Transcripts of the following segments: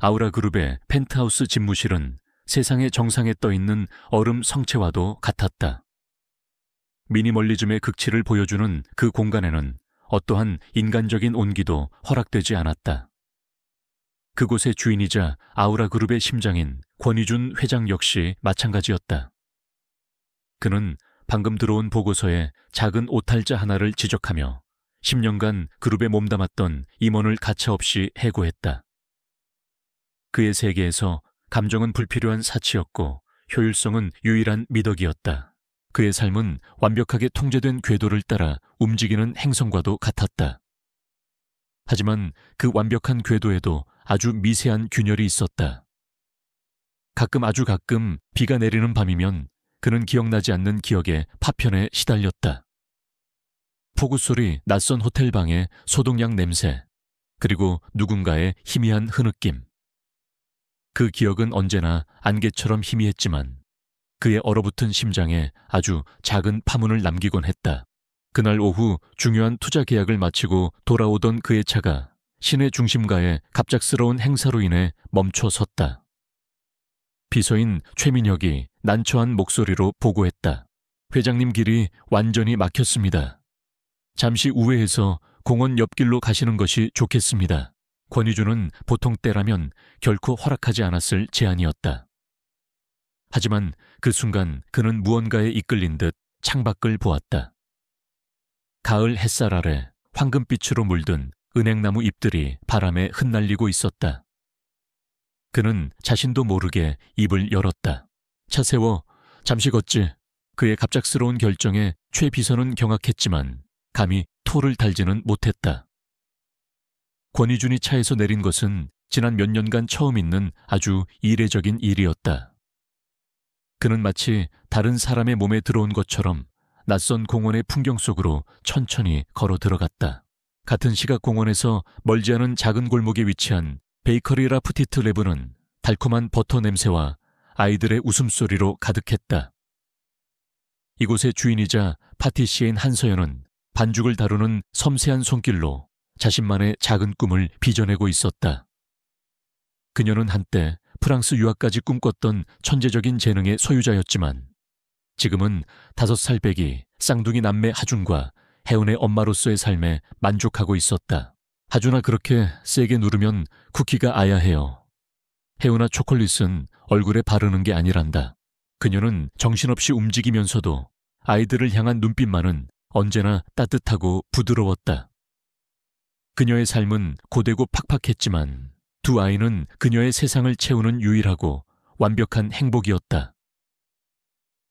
아우라그룹의 펜트하우스 집무실은 세상의 정상에 떠있는 얼음 성체와도 같았다. 미니멀리즘의 극치를 보여주는 그 공간에는 어떠한 인간적인 온기도 허락되지 않았다. 그곳의 주인이자 아우라그룹의 심장인 권희준 회장 역시 마찬가지였다. 그는 방금 들어온 보고서에 작은 오탈자 하나를 지적하며 10년간 그룹에 몸담았던 임원을 가차없이 해고했다. 그의 세계에서 감정은 불필요한 사치였고 효율성은 유일한 미덕이었다. 그의 삶은 완벽하게 통제된 궤도를 따라 움직이는 행성과도 같았다. 하지만 그 완벽한 궤도에도 아주 미세한 균열이 있었다. 아주 가끔 비가 내리는 밤이면 그는 기억나지 않는 기억의 파편에 시달렸다. 폭우 소리, 낯선 호텔 방의 소독약 냄새, 그리고 누군가의 희미한 흐느낌. 그 기억은 언제나 안개처럼 희미했지만 그의 얼어붙은 심장에 아주 작은 파문을 남기곤 했다. 그날 오후 중요한 투자 계약을 마치고 돌아오던 그의 차가 시내 중심가의 갑작스러운 행사로 인해 멈춰 섰다. 비서인 최민혁이 난처한 목소리로 보고했다. 회장님 길이 완전히 막혔습니다. 잠시 우회해서 공원 옆길로 가시는 것이 좋겠습니다. 권희준은 보통 때라면 결코 허락하지 않았을 제안이었다. 하지만 그 순간 그는 무언가에 이끌린 듯 창밖을 보았다. 가을 햇살 아래 황금빛으로 물든 은행나무 잎들이 바람에 흩날리고 있었다. 그는 자신도 모르게 입을 열었다. 차 세워, 잠시 걷지. 그의 갑작스러운 결정에 최 비서는 경악했지만 감히 토를 달지는 못했다. 권희준이 차에서 내린 것은 지난 몇 년간 처음 있는 아주 이례적인 일이었다. 그는 마치 다른 사람의 몸에 들어온 것처럼 낯선 공원의 풍경 속으로 천천히 걸어 들어갔다. 같은 시각 공원에서 멀지 않은 작은 골목에 위치한 베이커리 라 푸티트 레브는 달콤한 버터 냄새와 아이들의 웃음소리로 가득했다. 이곳의 주인이자 파티시에인 한서연은 반죽을 다루는 섬세한 손길로 자신만의 작은 꿈을 빚어내고 있었다. 그녀는 한때 프랑스 유학까지 꿈꿨던 천재적인 재능의 소유자였지만 지금은 5살 배기 쌍둥이 남매 하준과 혜은의 엄마로서의 삶에 만족하고 있었다. 하준아, 그렇게 세게 누르면 쿠키가 아야해요. 혜은아, 초콜릿은 얼굴에 바르는 게 아니란다. 그녀는 정신없이 움직이면서도 아이들을 향한 눈빛만은 언제나 따뜻하고 부드러웠다. 그녀의 삶은 고되고 팍팍했지만 두 아이는 그녀의 세상을 채우는 유일하고 완벽한 행복이었다.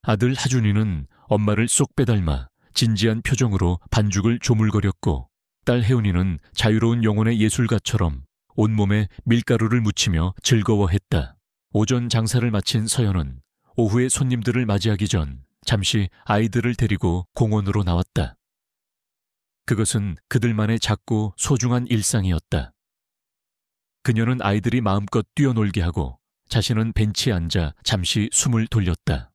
아들 하준이는 엄마를 쏙 빼닮아 진지한 표정으로 반죽을 조물거렸고 딸 혜은이는 자유로운 영혼의 예술가처럼 온몸에 밀가루를 묻히며 즐거워했다. 오전 장사를 마친 서연은 오후에 손님들을 맞이하기 전 잠시 아이들을 데리고 공원으로 나왔다. 그것은 그들만의 작고 소중한 일상이었다. 그녀는 아이들이 마음껏 뛰어놀게 하고 자신은 벤치에 앉아 잠시 숨을 돌렸다.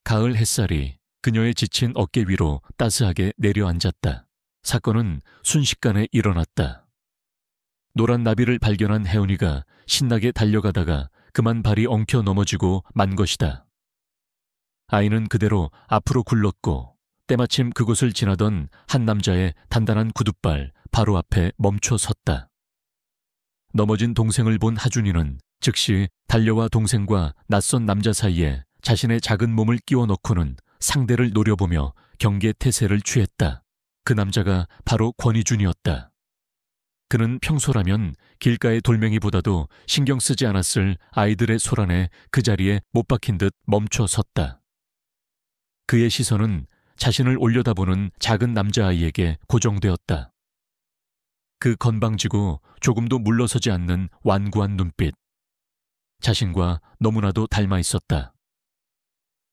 가을 햇살이 그녀의 지친 어깨 위로 따스하게 내려앉았다. 사건은 순식간에 일어났다. 노란 나비를 발견한 혜은이가 신나게 달려가다가 그만 발이 엉켜 넘어지고 만 것이다. 아이는 그대로 앞으로 굴렀고 때마침 그곳을 지나던 한 남자의 단단한 구둣발 바로 앞에 멈춰 섰다. 넘어진 동생을 본 하준이는 즉시 달려와 동생과 낯선 남자 사이에 자신의 작은 몸을 끼워 넣고는 상대를 노려보며 경계태세를 취했다. 그 남자가 바로 권희준이었다. 그는 평소라면 길가의 돌멩이보다도 신경 쓰지 않았을 아이들의 소란에 그 자리에 못 박힌 듯 멈춰 섰다. 그의 시선은 자신을 올려다보는 작은 남자아이에게 고정되었다. 그 건방지고 조금도 물러서지 않는 완고한 눈빛. 자신과 너무나도 닮아 있었다.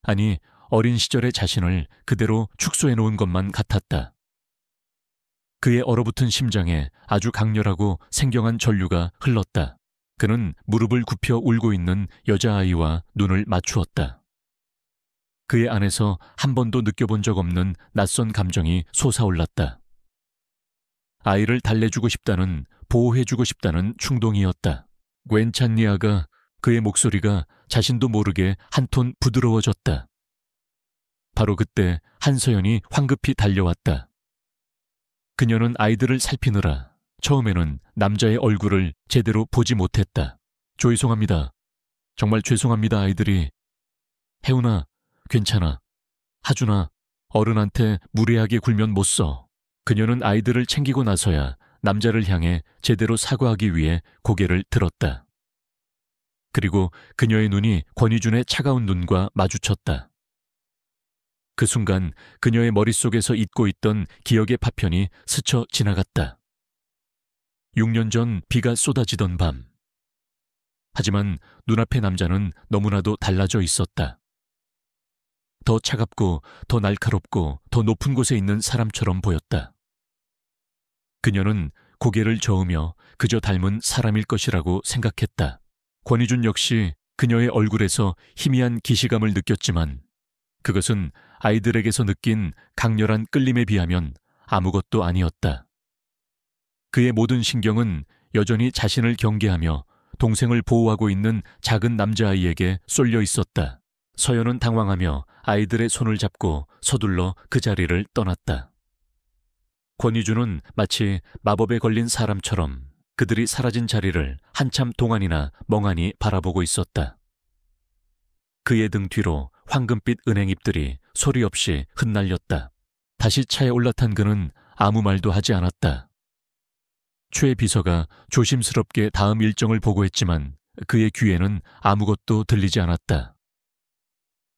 아니, 어린 시절의 자신을 그대로 축소해 놓은 것만 같았다. 그의 얼어붙은 심장에 아주 강렬하고 생경한 전류가 흘렀다. 그는 무릎을 굽혀 울고 있는 여자아이와 눈을 맞추었다. 그의 안에서 한 번도 느껴본 적 없는 낯선 감정이 솟아올랐다. 아이를 달래주고 싶다는, 보호해주고 싶다는 충동이었다. 괜찮니아가 그의 목소리가 자신도 모르게 한 톤 부드러워졌다. 바로 그때 한서연이 황급히 달려왔다. 그녀는 아이들을 살피느라 처음에는 남자의 얼굴을 제대로 보지 못했다. 죄송합니다. 정말 죄송합니다, 아이들이. 혜훈아, 괜찮아. 하준아, 어른한테 무례하게 굴면 못 써. 그녀는 아이들을 챙기고 나서야 남자를 향해 제대로 사과하기 위해 고개를 들었다. 그리고 그녀의 눈이 권희준의 차가운 눈과 마주쳤다. 그 순간 그녀의 머릿속에서 잊고 있던 기억의 파편이 스쳐 지나갔다. 6년 전 비가 쏟아지던 밤. 하지만 눈앞의 남자는 너무나도 달라져 있었다. 더 차갑고 더 날카롭고 더 높은 곳에 있는 사람처럼 보였다. 그녀는 고개를 저으며 그저 닮은 사람일 것이라고 생각했다. 권희준 역시 그녀의 얼굴에서 희미한 기시감을 느꼈지만 그것은 아이들에게서 느낀 강렬한 끌림에 비하면 아무것도 아니었다. 그의 모든 신경은 여전히 자신을 경계하며 동생을 보호하고 있는 작은 남자아이에게 쏠려 있었다. 서연은 당황하며 아이들의 손을 잡고 서둘러 그 자리를 떠났다. 권희준은 마치 마법에 걸린 사람처럼 그들이 사라진 자리를 한참 동안이나 멍하니 바라보고 있었다. 그의 등 뒤로 황금빛 은행잎들이 소리 없이 흩날렸다. 다시 차에 올라탄 그는 아무 말도 하지 않았다. 최 비서가 조심스럽게 다음 일정을 보고했지만 그의 귀에는 아무것도 들리지 않았다.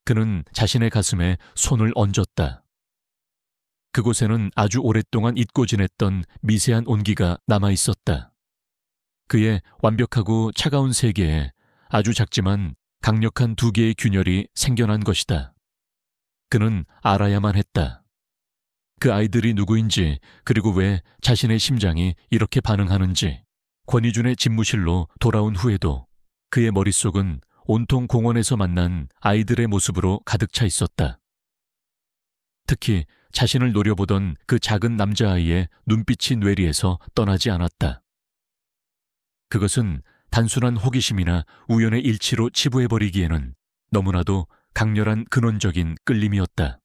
그는 자신의 가슴에 손을 얹었다. 그곳에는 아주 오랫동안 잊고 지냈던 미세한 온기가 남아있었다. 그의 완벽하고 차가운 세계에 아주 작지만 강력한 두 개의 균열이 생겨난 것이다. 그는 알아야만 했다. 그 아이들이 누구인지, 그리고 왜 자신의 심장이 이렇게 반응하는지. 권희준의 집무실로 돌아온 후에도 그의 머릿속은 온통 공원에서 만난 아이들의 모습으로 가득 차 있었다. 특히 자신을 노려보던 그 작은 남자아이의 눈빛이 뇌리에서 떠나지 않았다. 그것은 단순한 호기심이나 우연의 일치로 치부해버리기에는 너무나도 강렬한 근원적인 끌림이었다.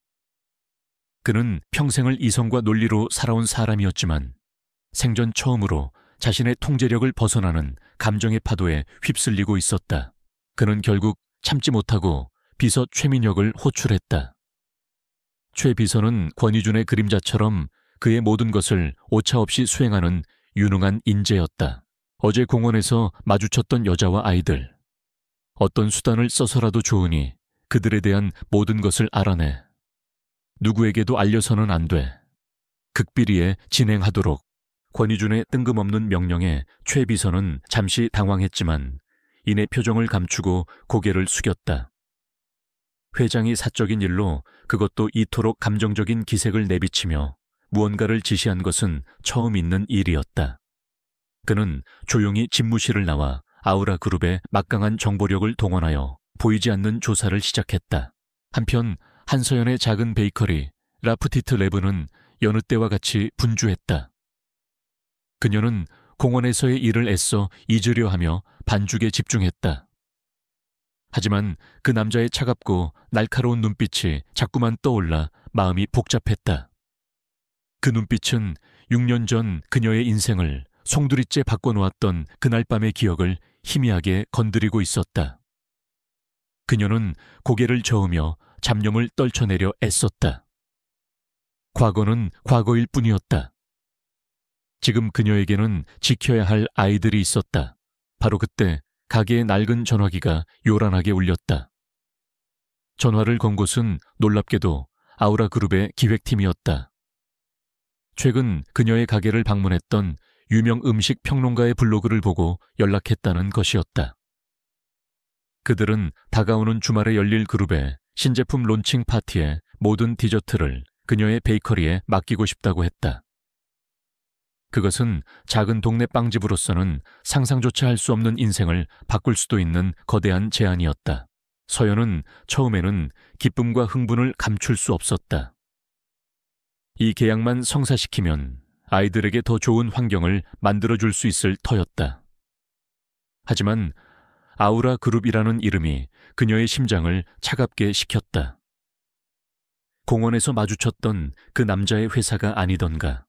그는 평생을 이성과 논리로 살아온 사람이었지만 생전 처음으로 자신의 통제력을 벗어나는 감정의 파도에 휩쓸리고 있었다. 그는 결국 참지 못하고 비서 최민혁을 호출했다. 최 비서는 권희준의 그림자처럼 그의 모든 것을 오차없이 수행하는 유능한 인재였다. 어제 공원에서 마주쳤던 여자와 아이들. 어떤 수단을 써서라도 좋으니 그들에 대한 모든 것을 알아내. 누구에게도 알려서는 안 돼. 극비리에 진행하도록. 권희준의 뜬금없는 명령에 최 비서는 잠시 당황했지만 이내 표정을 감추고 고개를 숙였다. 회장이 사적인 일로 그것도 이토록 감정적인 기색을 내비치며 무언가를 지시한 것은 처음 있는 일이었다. 그는 조용히 집무실을 나와 아우라 그룹의 막강한 정보력을 동원하여 보이지 않는 조사를 시작했다. 한편 한서연의 작은 베이커리 라프티트 랩은 여느 때와 같이 분주했다. 그녀는 공원에서의 일을 애써 잊으려 하며 반죽에 집중했다. 하지만 그 남자의 차갑고 날카로운 눈빛이 자꾸만 떠올라 마음이 복잡했다. 그 눈빛은 6년 전 그녀의 인생을 송두리째 바꿔놓았던 그날 밤의 기억을 희미하게 건드리고 있었다. 그녀는 고개를 저으며 잡념을 떨쳐내려 애썼다. 과거는 과거일 뿐이었다. 지금 그녀에게는 지켜야 할 아이들이 있었다. 바로 그때 가게의 낡은 전화기가 요란하게 울렸다. 전화를 건 곳은 놀랍게도 아우라 그룹의 기획팀이었다. 최근 그녀의 가게를 방문했던 유명 음식 평론가의 블로그를 보고 연락했다는 것이었다. 그들은 다가오는 주말에 열릴 그룹의 신제품 론칭 파티에 모든 디저트를 그녀의 베이커리에 맡기고 싶다고 했다. 그것은 작은 동네 빵집으로서는 상상조차 할 수 없는 인생을 바꿀 수도 있는 거대한 제안이었다. 서연은 처음에는 기쁨과 흥분을 감출 수 없었다. 이 계약만 성사시키면 아이들에게 더 좋은 환경을 만들어줄 수 있을 터였다. 하지만 아우라 그룹이라는 이름이 그녀의 심장을 차갑게 식혔다. 공원에서 마주쳤던 그 남자의 회사가 아니던가.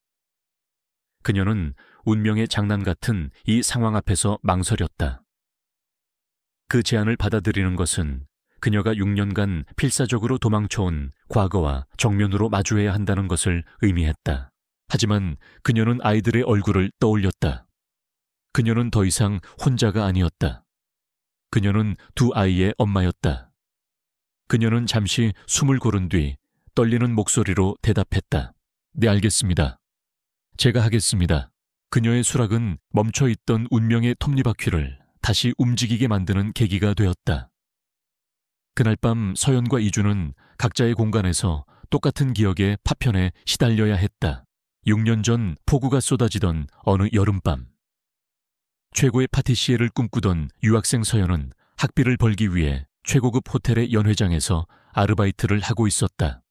그녀는 운명의 장난 같은 이 상황 앞에서 망설였다. 그 제안을 받아들이는 것은 그녀가 6년간 필사적으로 도망쳐온 과거와 정면으로 마주해야 한다는 것을 의미했다. 하지만 그녀는 아이들의 얼굴을 떠올렸다. 그녀는 더 이상 혼자가 아니었다. 그녀는 두 아이의 엄마였다. 그녀는 잠시 숨을 고른 뒤 떨리는 목소리로 대답했다. 네, 알겠습니다. 제가 하겠습니다. 그녀의 수락은 멈춰있던 운명의 톱니바퀴를 다시 움직이게 만드는 계기가 되었다. 그날 밤 서연과 이주는 각자의 공간에서 똑같은 기억의 파편에 시달려야 했다. 6년 전 폭우가 쏟아지던 어느 여름밤. 최고의 파티시에를 꿈꾸던 유학생 서연은 학비를 벌기 위해 최고급 호텔의 연회장에서 아르바이트를 하고 있었다.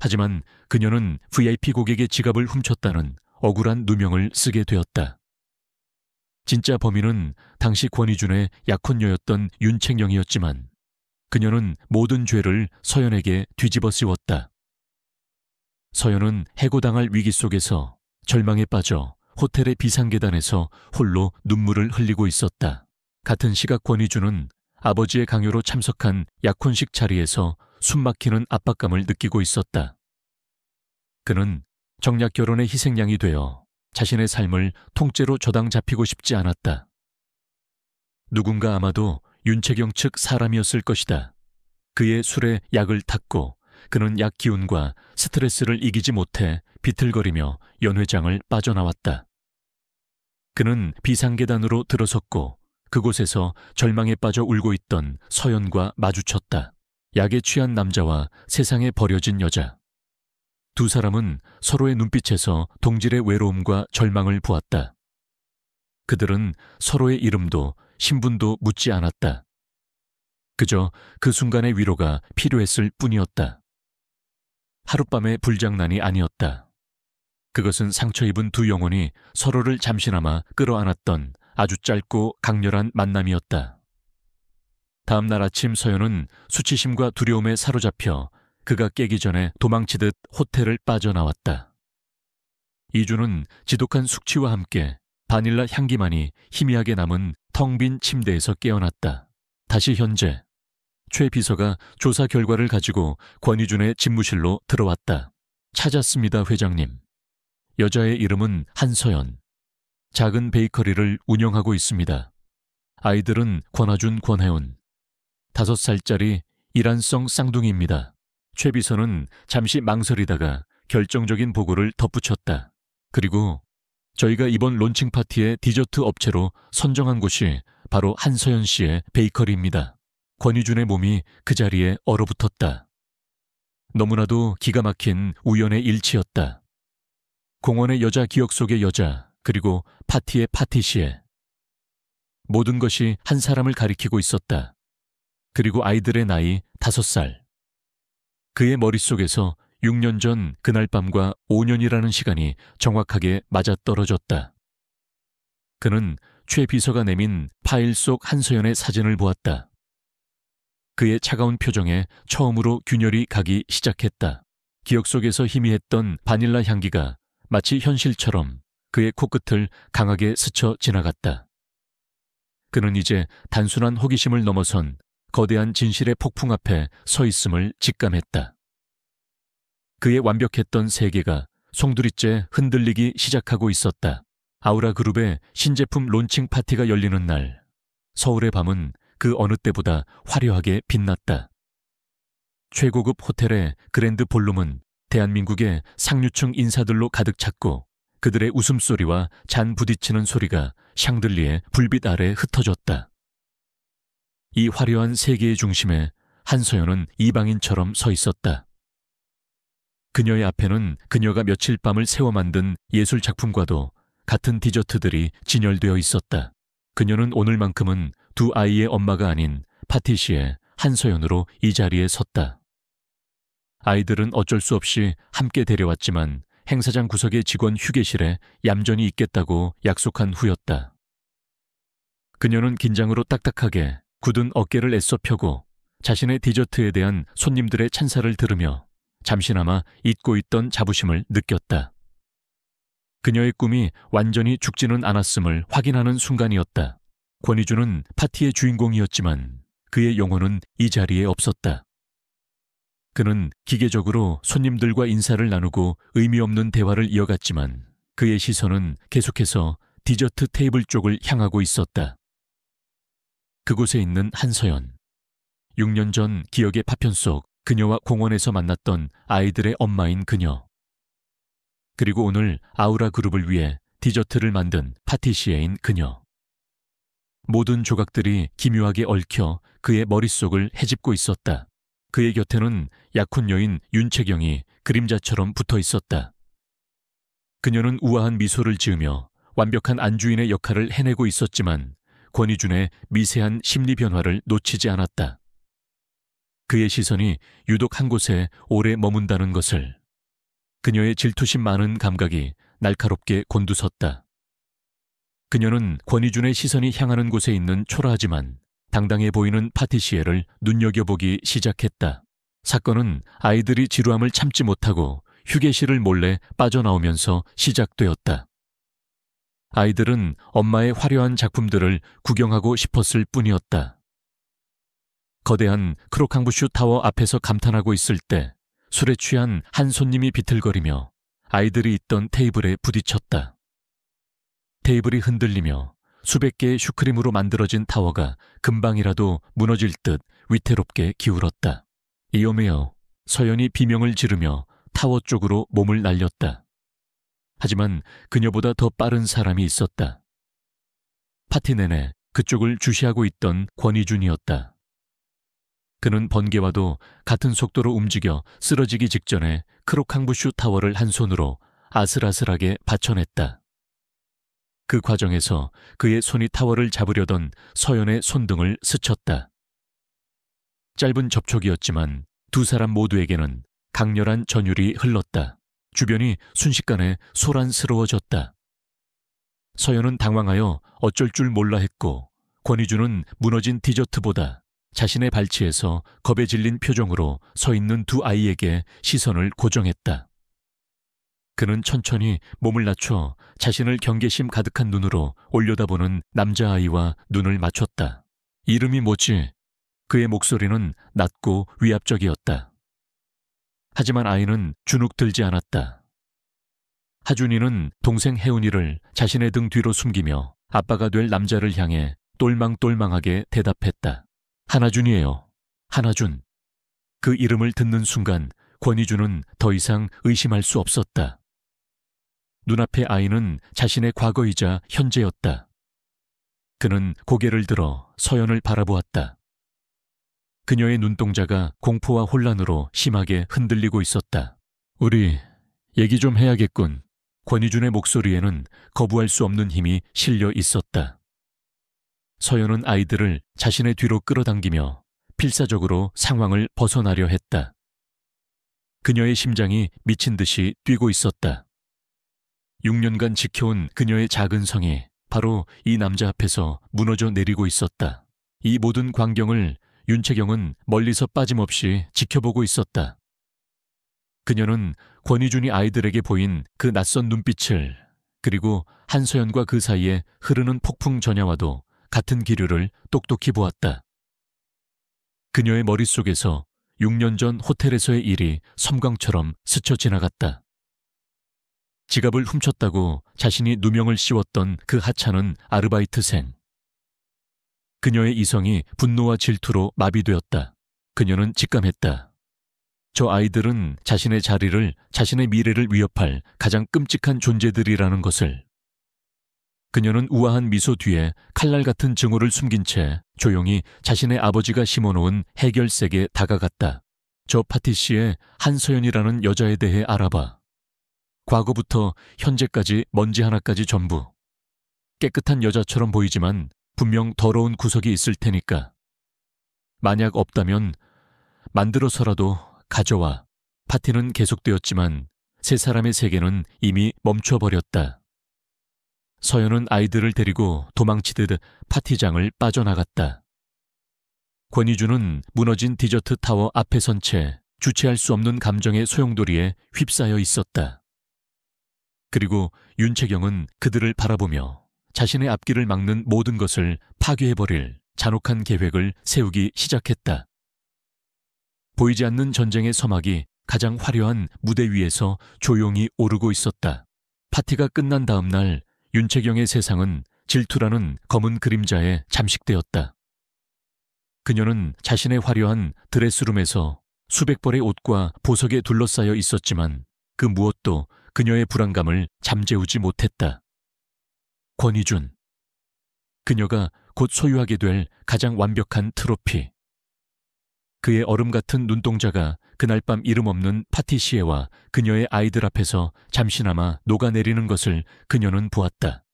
하지만 그녀는 VIP 고객의 지갑을 훔쳤다는 억울한 누명을 쓰게 되었다. 진짜 범인은 당시 권희준의 약혼녀였던 윤책영이었지만 그녀는 모든 죄를 서연에게 뒤집어 씌웠다. 서연은 해고당할 위기 속에서 절망에 빠져 호텔의 비상계단에서 홀로 눈물을 흘리고 있었다. 같은 시각 권희준은 아버지의 강요로 참석한 약혼식 자리에서 숨막히는 압박감을 느끼고 있었다. 그는 정략 결혼의 희생양이 되어 자신의 삶을 통째로 저당 잡히고 싶지 않았다. 누군가 아마도 윤채경 측 사람이었을 것이다. 그의 술에 약을 탔고 그는 약 기운과 스트레스를 이기지 못해 비틀거리며 연회장을 빠져나왔다. 그는 비상계단으로 들어섰고 그곳에서 절망에 빠져 울고 있던 서연과 마주쳤다. 약에 취한 남자와 세상에 버려진 여자. 두 사람은 서로의 눈빛에서 동질의 외로움과 절망을 보았다. 그들은 서로의 이름도 신분도 묻지 않았다. 그저 그 순간의 위로가 필요했을 뿐이었다. 하룻밤의 불장난이 아니었다. 그것은 상처 입은 두 영혼이 서로를 잠시나마 끌어안았던 아주 짧고 강렬한 만남이었다. 다음 날 아침 서연은 수치심과 두려움에 사로잡혀 그가 깨기 전에 도망치듯 호텔을 빠져나왔다. 이주는 지독한 숙취와 함께 바닐라 향기만이 희미하게 남은 텅 빈 침대에서 깨어났다. 다시 현재 최 비서가 조사 결과를 가지고 권희준의 집무실로 들어왔다. 찾았습니다, 회장님. 여자의 이름은 한서연. 작은 베이커리를 운영하고 있습니다. 아이들은 권하준, 권혜원. 5살짜리 일란성 쌍둥이입니다. 최 비서는 잠시 망설이다가 결정적인 보고를 덧붙였다. 그리고 저희가 이번 론칭 파티의 디저트 업체로 선정한 곳이 바로 한서연 씨의 베이커리입니다. 권희준의 몸이 그 자리에 얼어붙었다. 너무나도 기가 막힌 우연의 일치였다. 공원의 여자 기억 속의 여자, 그리고 파티의 파티시에. 모든 것이 한 사람을 가리키고 있었다. 그리고 아이들의 나이 5살. 그의 머릿속에서 6년 전 그날 밤과 5년이라는 시간이 정확하게 맞아떨어졌다. 그는 최 비서가 내민 파일 속 한서연의 사진을 보았다. 그의 차가운 표정에 처음으로 균열이 가기 시작했다. 기억 속에서 희미했던 바닐라 향기가 마치 현실처럼 그의 코끝을 강하게 스쳐 지나갔다. 그는 이제 단순한 호기심을 넘어선 거대한 진실의 폭풍 앞에 서 있음을 직감했다. 그의 완벽했던 세계가 송두리째 흔들리기 시작하고 있었다. 아우라 그룹의 신제품 론칭 파티가 열리는 날, 서울의 밤은 그 어느 때보다 화려하게 빛났다. 최고급 호텔의 그랜드 볼룸은 대한민국의 상류층 인사들로 가득 찼고 그들의 웃음소리와 잔 부딪히는 소리가 샹들리에 불빛 아래 흩어졌다. 이 화려한 세계의 중심에 한서연은 이방인처럼 서 있었다. 그녀의 앞에는 그녀가 며칠 밤을 세워 만든 예술 작품과도 같은 디저트들이 진열되어 있었다. 그녀는 오늘만큼은 두 아이의 엄마가 아닌 파티시에 한서연으로 이 자리에 섰다. 아이들은 어쩔 수 없이 함께 데려왔지만 행사장 구석의 직원 휴게실에 얌전히 있겠다고 약속한 후였다. 그녀는 긴장으로 딱딱하게 굳은 어깨를 애써 펴고 자신의 디저트에 대한 손님들의 찬사를 들으며 잠시나마 잊고 있던 자부심을 느꼈다. 그녀의 꿈이 완전히 죽지는 않았음을 확인하는 순간이었다. 권희주는 파티의 주인공이었지만 그의 영혼은 이 자리에 없었다. 그는 기계적으로 손님들과 인사를 나누고 의미 없는 대화를 이어갔지만 그의 시선은 계속해서 디저트 테이블 쪽을 향하고 있었다. 그곳에 있는 한서연. 6년 전 기억의 파편 속 그녀와 공원에서 만났던 아이들의 엄마인 그녀. 그리고 오늘 아우라 그룹을 위해 디저트를 만든 파티시에인 그녀. 모든 조각들이 기묘하게 얽혀 그의 머릿속을 헤집고 있었다. 그의 곁에는 약혼 여인 윤채경이 그림자처럼 붙어 있었다. 그녀는 우아한 미소를 지으며 완벽한 안주인의 역할을 해내고 있었지만 권희준의 미세한 심리 변화를 놓치지 않았다. 그의 시선이 유독 한 곳에 오래 머문다는 것을. 그녀의 질투심 많은 감각이 날카롭게 곤두섰다. 그녀는 권희준의 시선이 향하는 곳에 있는 초라하지만 당당해 보이는 파티시에를 눈여겨보기 시작했다. 사건은 아이들이 지루함을 참지 못하고 휴게실을 몰래 빠져나오면서 시작되었다. 아이들은 엄마의 화려한 작품들을 구경하고 싶었을 뿐이었다. 거대한 크로캉부슈 타워 앞에서 감탄하고 있을 때 술에 취한 한 손님이 비틀거리며 아이들이 있던 테이블에 부딪혔다. 테이블이 흔들리며 수백 개의 슈크림으로 만들어진 타워가 금방이라도 무너질 듯 위태롭게 기울었다. 이어메어 서연이 비명을 지르며 타워 쪽으로 몸을 날렸다. 하지만 그녀보다 더 빠른 사람이 있었다. 파티 내내 그쪽을 주시하고 있던 권희준이었다. 그는 번개와도 같은 속도로 움직여 쓰러지기 직전에 크로캉부슈 타워를 한 손으로 아슬아슬하게 받쳐냈다. 그 과정에서 그의 손이 타워를 잡으려던 서연의 손등을 스쳤다. 짧은 접촉이었지만 두 사람 모두에게는 강렬한 전율이 흘렀다. 주변이 순식간에 소란스러워졌다. 서연은 당황하여 어쩔 줄 몰라 했고 권희준은 무너진 디저트보다 자신의 발치에서 겁에 질린 표정으로 서 있는 두 아이에게 시선을 고정했다. 그는 천천히 몸을 낮춰 자신을 경계심 가득한 눈으로 올려다보는 남자아이와 눈을 맞췄다. 이름이 뭐지? 그의 목소리는 낮고 위압적이었다. 하지만 아이는 주눅 들지 않았다. 하준이는 동생 혜운이를 자신의 등 뒤로 숨기며 아빠가 될 남자를 향해 똘망똘망하게 대답했다. 한하준이에요. 한하준. 그 이름을 듣는 순간 권희준은 더 이상 의심할 수 없었다. 눈앞의 아이는 자신의 과거이자 현재였다. 그는 고개를 들어 서연을 바라보았다. 그녀의 눈동자가 공포와 혼란으로 심하게 흔들리고 있었다. 우리 얘기 좀 해야겠군. 권희준의 목소리에는 거부할 수 없는 힘이 실려 있었다. 서연은 아이들을 자신의 뒤로 끌어당기며 필사적으로 상황을 벗어나려 했다. 그녀의 심장이 미친 듯이 뛰고 있었다. 6년간 지켜온 그녀의 작은 성이 바로 이 남자 앞에서 무너져 내리고 있었다. 이 모든 광경을 윤채경은 멀리서 빠짐없이 지켜보고 있었다. 그녀는 권희준이 아이들에게 보인 그 낯선 눈빛을, 그리고 한서연과 그 사이에 흐르는 폭풍 전야와도 같은 기류를 똑똑히 보았다. 그녀의 머릿속에서 6년 전 호텔에서의 일이 섬광처럼 스쳐 지나갔다. 지갑을 훔쳤다고 자신이 누명을 씌웠던 그 하찮은 아르바이트생. 그녀의 이성이 분노와 질투로 마비되었다. 그녀는 직감했다. 저 아이들은 자신의 자리를, 자신의 미래를 위협할 가장 끔찍한 존재들이라는 것을. 그녀는 우아한 미소 뒤에 칼날 같은 증오를 숨긴 채 조용히 자신의 아버지가 심어놓은 해결색에 다가갔다. 저 파티시에 한서연이라는 여자에 대해 알아봐. 과거부터 현재까지 먼지 하나까지 전부. 깨끗한 여자처럼 보이지만 분명 더러운 구석이 있을 테니까. 만약 없다면 만들어서라도 가져와. 파티는 계속되었지만 세 사람의 세계는 이미 멈춰버렸다. 서연은 아이들을 데리고 도망치듯 파티장을 빠져나갔다. 권희주는 무너진 디저트 타워 앞에 선 채 주체할 수 없는 감정의 소용돌이에 휩싸여 있었다. 그리고 윤채경은 그들을 바라보며 자신의 앞길을 막는 모든 것을 파괴해버릴 잔혹한 계획을 세우기 시작했다. 보이지 않는 전쟁의 서막이 가장 화려한 무대 위에서 조용히 오르고 있었다. 파티가 끝난 다음 날 윤채경의 세상은 질투라는 검은 그림자에 잠식되었다. 그녀는 자신의 화려한 드레스룸에서 수백 벌의 옷과 보석에 둘러싸여 있었지만 그 무엇도 그녀의 불안감을 잠재우지 못했다. 권희준. 그녀가 곧 소유하게 될 가장 완벽한 트로피. 그의 얼음 같은 눈동자가 그날 밤 이름 없는 파티시에와 그녀의 아이들 앞에서 잠시나마 녹아내리는 것을 그녀는 보았다.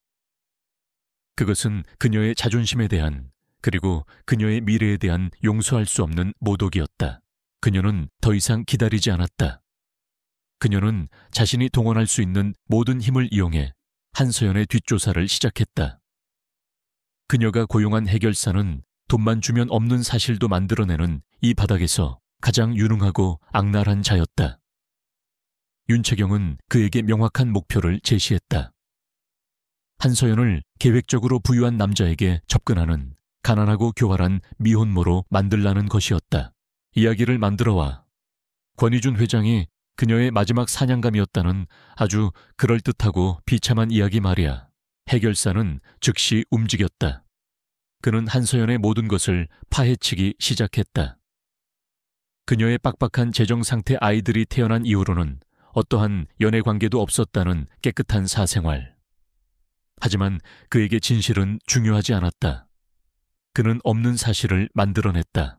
그것은 그녀의 자존심에 대한, 그리고 그녀의 미래에 대한 용서할 수 없는 모독이었다. 그녀는 더 이상 기다리지 않았다. 그녀는 자신이 동원할 수 있는 모든 힘을 이용해 한서연의 뒷조사를 시작했다. 그녀가 고용한 해결사는 돈만 주면 없는 사실도 만들어내는 이 바닥에서 가장 유능하고 악랄한 자였다. 윤채경은 그에게 명확한 목표를 제시했다. 한서연을 계획적으로 부유한 남자에게 접근하는 가난하고 교활한 미혼모로 만들라는 것이었다. 이야기를 만들어와. 권희준 회장이 그녀의 마지막 사냥감이었다는 아주 그럴듯하고 비참한 이야기 말이야. 해결사는 즉시 움직였다. 그는 한서연의 모든 것을 파헤치기 시작했다. 그녀의 빡빡한 재정 상태 아이들이 태어난 이후로는 어떠한 연애 관계도 없었다는 깨끗한 사생활. 하지만 그에게 진실은 중요하지 않았다. 그는 없는 사실을 만들어냈다.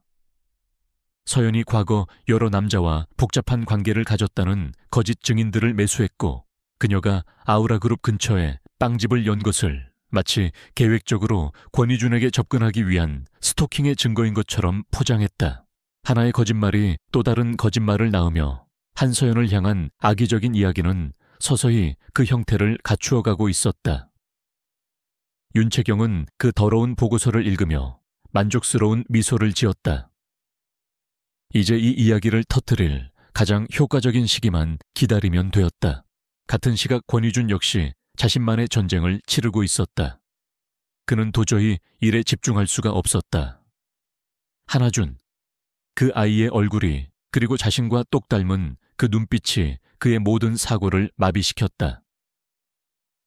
서연이 과거 여러 남자와 복잡한 관계를 가졌다는 거짓 증인들을 매수했고 그녀가 아우라 그룹 근처에 빵집을 연 것을 마치 계획적으로 권희준에게 접근하기 위한 스토킹의 증거인 것처럼 포장했다. 하나의 거짓말이 또 다른 거짓말을 낳으며 한서연을 향한 악의적인 이야기는 서서히 그 형태를 갖추어가고 있었다. 윤채경은 그 더러운 보고서를 읽으며 만족스러운 미소를 지었다. 이제 이 이야기를 터뜨릴 가장 효과적인 시기만 기다리면 되었다. 같은 시각 권희준 역시 자신만의 전쟁을 치르고 있었다. 그는 도저히 일에 집중할 수가 없었다. 하나준. 그 아이의 얼굴이 그리고 자신과 똑 닮은 그 눈빛이 그의 모든 사고를 마비시켰다.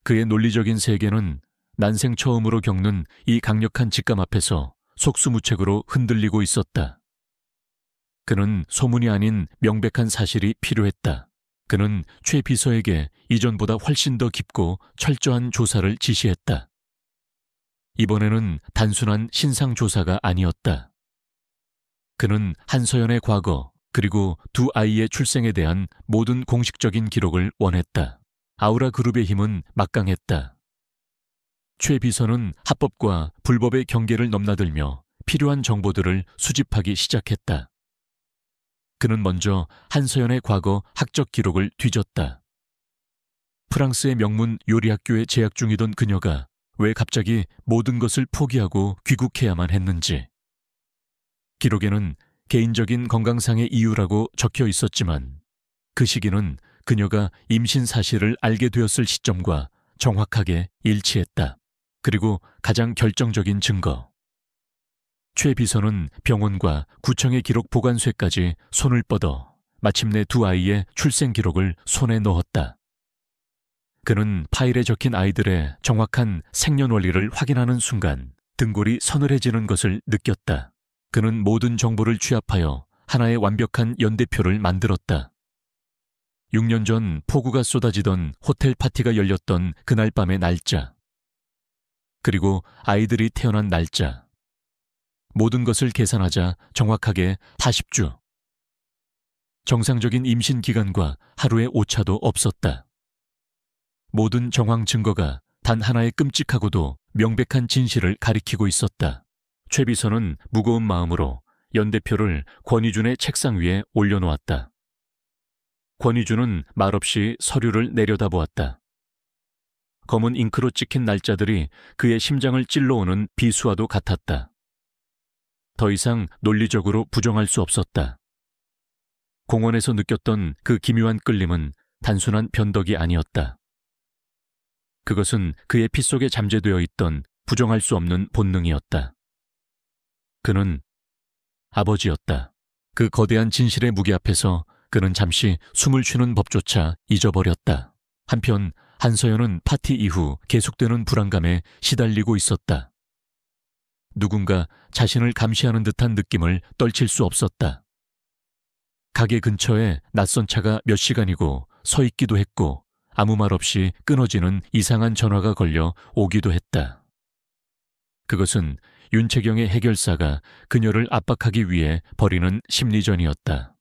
그의 논리적인 세계는 난생 처음으로 겪는 이 강력한 직감 앞에서 속수무책으로 흔들리고 있었다. 그는 소문이 아닌 명백한 사실이 필요했다. 그는 최 비서에게 이전보다 훨씬 더 깊고 철저한 조사를 지시했다. 이번에는 단순한 신상조사가 아니었다. 그는 한서연의 과거 그리고 두 아이의 출생에 대한 모든 공식적인 기록을 원했다. 아우라 그룹의 힘은 막강했다. 최 비서는 합법과 불법의 경계를 넘나들며 필요한 정보들을 수집하기 시작했다. 그는 먼저 한서연의 과거 학적 기록을 뒤졌다. 프랑스의 명문 요리학교에 재학 중이던 그녀가 왜 갑자기 모든 것을 포기하고 귀국해야만 했는지. 기록에는 개인적인 건강상의 이유라고 적혀 있었지만 그 시기는 그녀가 임신 사실을 알게 되었을 시점과 정확하게 일치했다. 그리고 가장 결정적인 증거. 최 비서는 병원과 구청의 기록 보관소까지 손을 뻗어 마침내 두 아이의 출생 기록을 손에 넣었다. 그는 파일에 적힌 아이들의 정확한 생년월일을 확인하는 순간 등골이 서늘해지는 것을 느꼈다. 그는 모든 정보를 취합하여 하나의 완벽한 연대표를 만들었다. 6년 전 폭우가 쏟아지던 호텔 파티가 열렸던 그날 밤의 날짜. 그리고 아이들이 태어난 날짜. 모든 것을 계산하자 정확하게 40주. 정상적인 임신 기간과 하루의 오차도 없었다. 모든 정황 증거가 단 하나의 끔찍하고도 명백한 진실을 가리키고 있었다. 최 비서는 무거운 마음으로 연대표를 권희준의 책상 위에 올려놓았다. 권희준은 말없이 서류를 내려다보았다. 검은 잉크로 찍힌 날짜들이 그의 심장을 찔러오는 비수와도 같았다. 더 이상 논리적으로 부정할 수 없었다. 공원에서 느꼈던 그 기묘한 끌림은 단순한 변덕이 아니었다. 그것은 그의 피 속에 잠재되어 있던 부정할 수 없는 본능이었다. 그는 아버지였다. 그 거대한 진실의 무게 앞에서 그는 잠시 숨을 쉬는 법조차 잊어버렸다. 한편 한서연은 파티 이후 계속되는 불안감에 시달리고 있었다. 누군가 자신을 감시하는 듯한 느낌을 떨칠 수 없었다. 가게 근처에 낯선 차가 몇 시간이고 서 있기도 했고 아무 말 없이 끊어지는 이상한 전화가 걸려 오기도 했다. 그것은 윤채경의 해결사가 그녀를 압박하기 위해 벌이는 심리전이었다.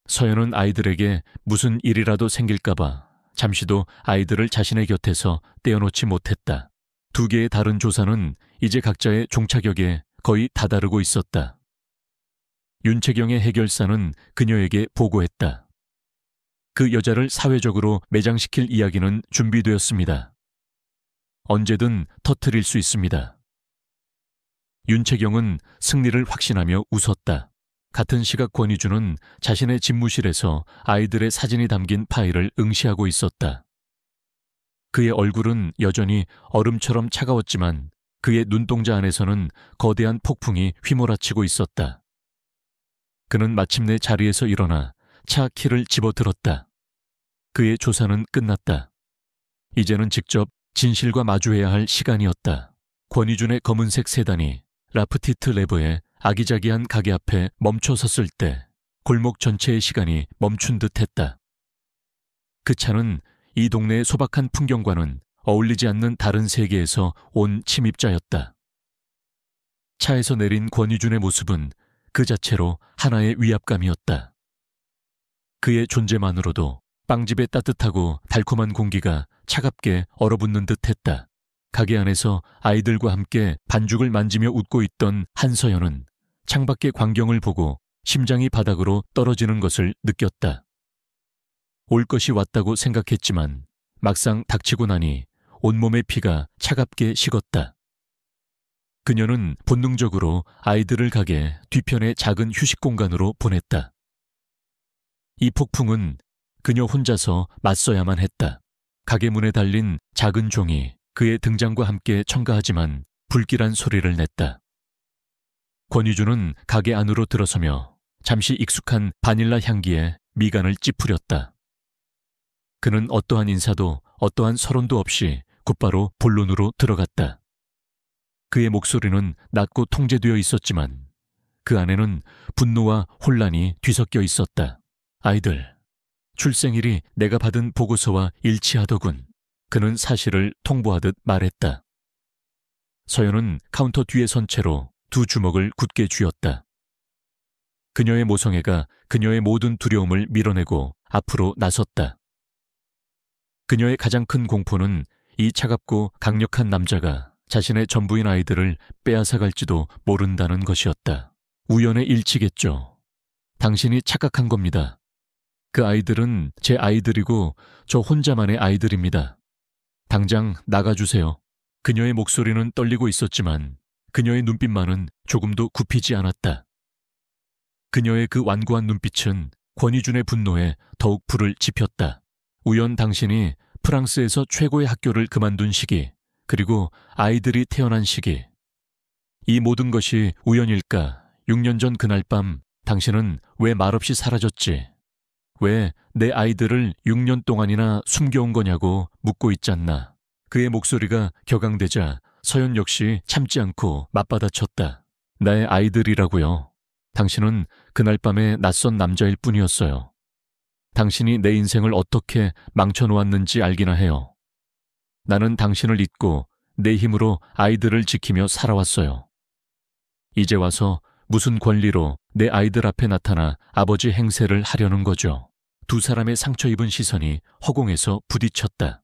서연은 아이들에게 무슨 일이라도 생길까봐 잠시도 아이들을 자신의 곁에서 떼어놓지 못했다. 두 개의 다른 조사는 이제 각자의 종착역에 거의 다다르고 있었다. 윤채경의 해결사는 그녀에게 보고했다. 그 여자를 사회적으로 매장시킬 이야기는 준비되었습니다. 언제든 터뜨릴 수 있습니다. 윤채경은 승리를 확신하며 웃었다. 같은 시각 권희주는 자신의 집무실에서 아이들의 사진이 담긴 파일을 응시하고 있었다. 그의 얼굴은 여전히 얼음처럼 차가웠지만 그의 눈동자 안에서는 거대한 폭풍이 휘몰아치고 있었다. 그는 마침내 자리에서 일어나 차 키를 집어들었다. 그의 조사는 끝났다. 이제는 직접 진실과 마주해야 할 시간이었다. 권희준의 검은색 세단이 라프티트 레버의 아기자기한 가게 앞에 멈춰 섰을 때 골목 전체의 시간이 멈춘 듯 했다. 그 차는 이 동네의 소박한 풍경과는 어울리지 않는 다른 세계에서 온 침입자였다. 차에서 내린 권희준의 모습은 그 자체로 하나의 위압감이었다. 그의 존재만으로도 빵집의 따뜻하고 달콤한 공기가 차갑게 얼어붙는 듯 했다. 가게 안에서 아이들과 함께 반죽을 만지며 웃고 있던 한서연은 창밖의 광경을 보고 심장이 바닥으로 떨어지는 것을 느꼈다. 올 것이 왔다고 생각했지만 막상 닥치고 나니 온몸의 피가 차갑게 식었다. 그녀는 본능적으로 아이들을 가게 뒤편의 작은 휴식 공간으로 보냈다. 이 폭풍은 그녀 혼자서 맞서야만 했다. 가게 문에 달린 작은 종이 그의 등장과 함께 첨가하지만 불길한 소리를 냈다. 권희주는 가게 안으로 들어서며 잠시 익숙한 바닐라 향기에 미간을 찌푸렸다. 그는 어떠한 인사도 어떠한 서론도 없이 곧바로 본론으로 들어갔다. 그의 목소리는 낮고 통제되어 있었지만 그 안에는 분노와 혼란이 뒤섞여 있었다. 아이들, 출생일이 내가 받은 보고서와 일치하더군. 그는 사실을 통보하듯 말했다. 서연은 카운터 뒤에 선 채로 두 주먹을 굳게 쥐었다. 그녀의 모성애가 그녀의 모든 두려움을 밀어내고 앞으로 나섰다. 그녀의 가장 큰 공포는 이 차갑고 강력한 남자가 자신의 전부인 아이들을 빼앗아갈지도 모른다는 것이었다. 우연의 일치겠죠. 당신이 착각한 겁니다. 그 아이들은 제 아이들이고 저 혼자만의 아이들입니다. 당장 나가주세요. 그녀의 목소리는 떨리고 있었지만 그녀의 눈빛만은 조금도 굽히지 않았다. 그녀의 그 완고한 눈빛은 권희준의 분노에 더욱 불을 지폈다. 우연 당신이 프랑스에서 최고의 학교를 그만둔 시기, 그리고 아이들이 태어난 시기. 이 모든 것이 우연일까? 6년 전 그날 밤 당신은 왜 말없이 사라졌지? 왜 내 아이들을 6년 동안이나 숨겨온 거냐고 묻고 있잖나. 그의 목소리가 격앙되자 서연 역시 참지 않고 맞받아쳤다. 나의 아이들이라고요. 당신은 그날 밤의 낯선 남자일 뿐이었어요. 당신이 내 인생을 어떻게 망쳐놓았는지 알기나 해요. 나는 당신을 잊고 내 힘으로 아이들을 지키며 살아왔어요. 이제 와서 무슨 권리로 내 아이들 앞에 나타나 아버지 행세를 하려는 거죠. 두 사람의 상처 입은 시선이 허공에서 부딪혔다.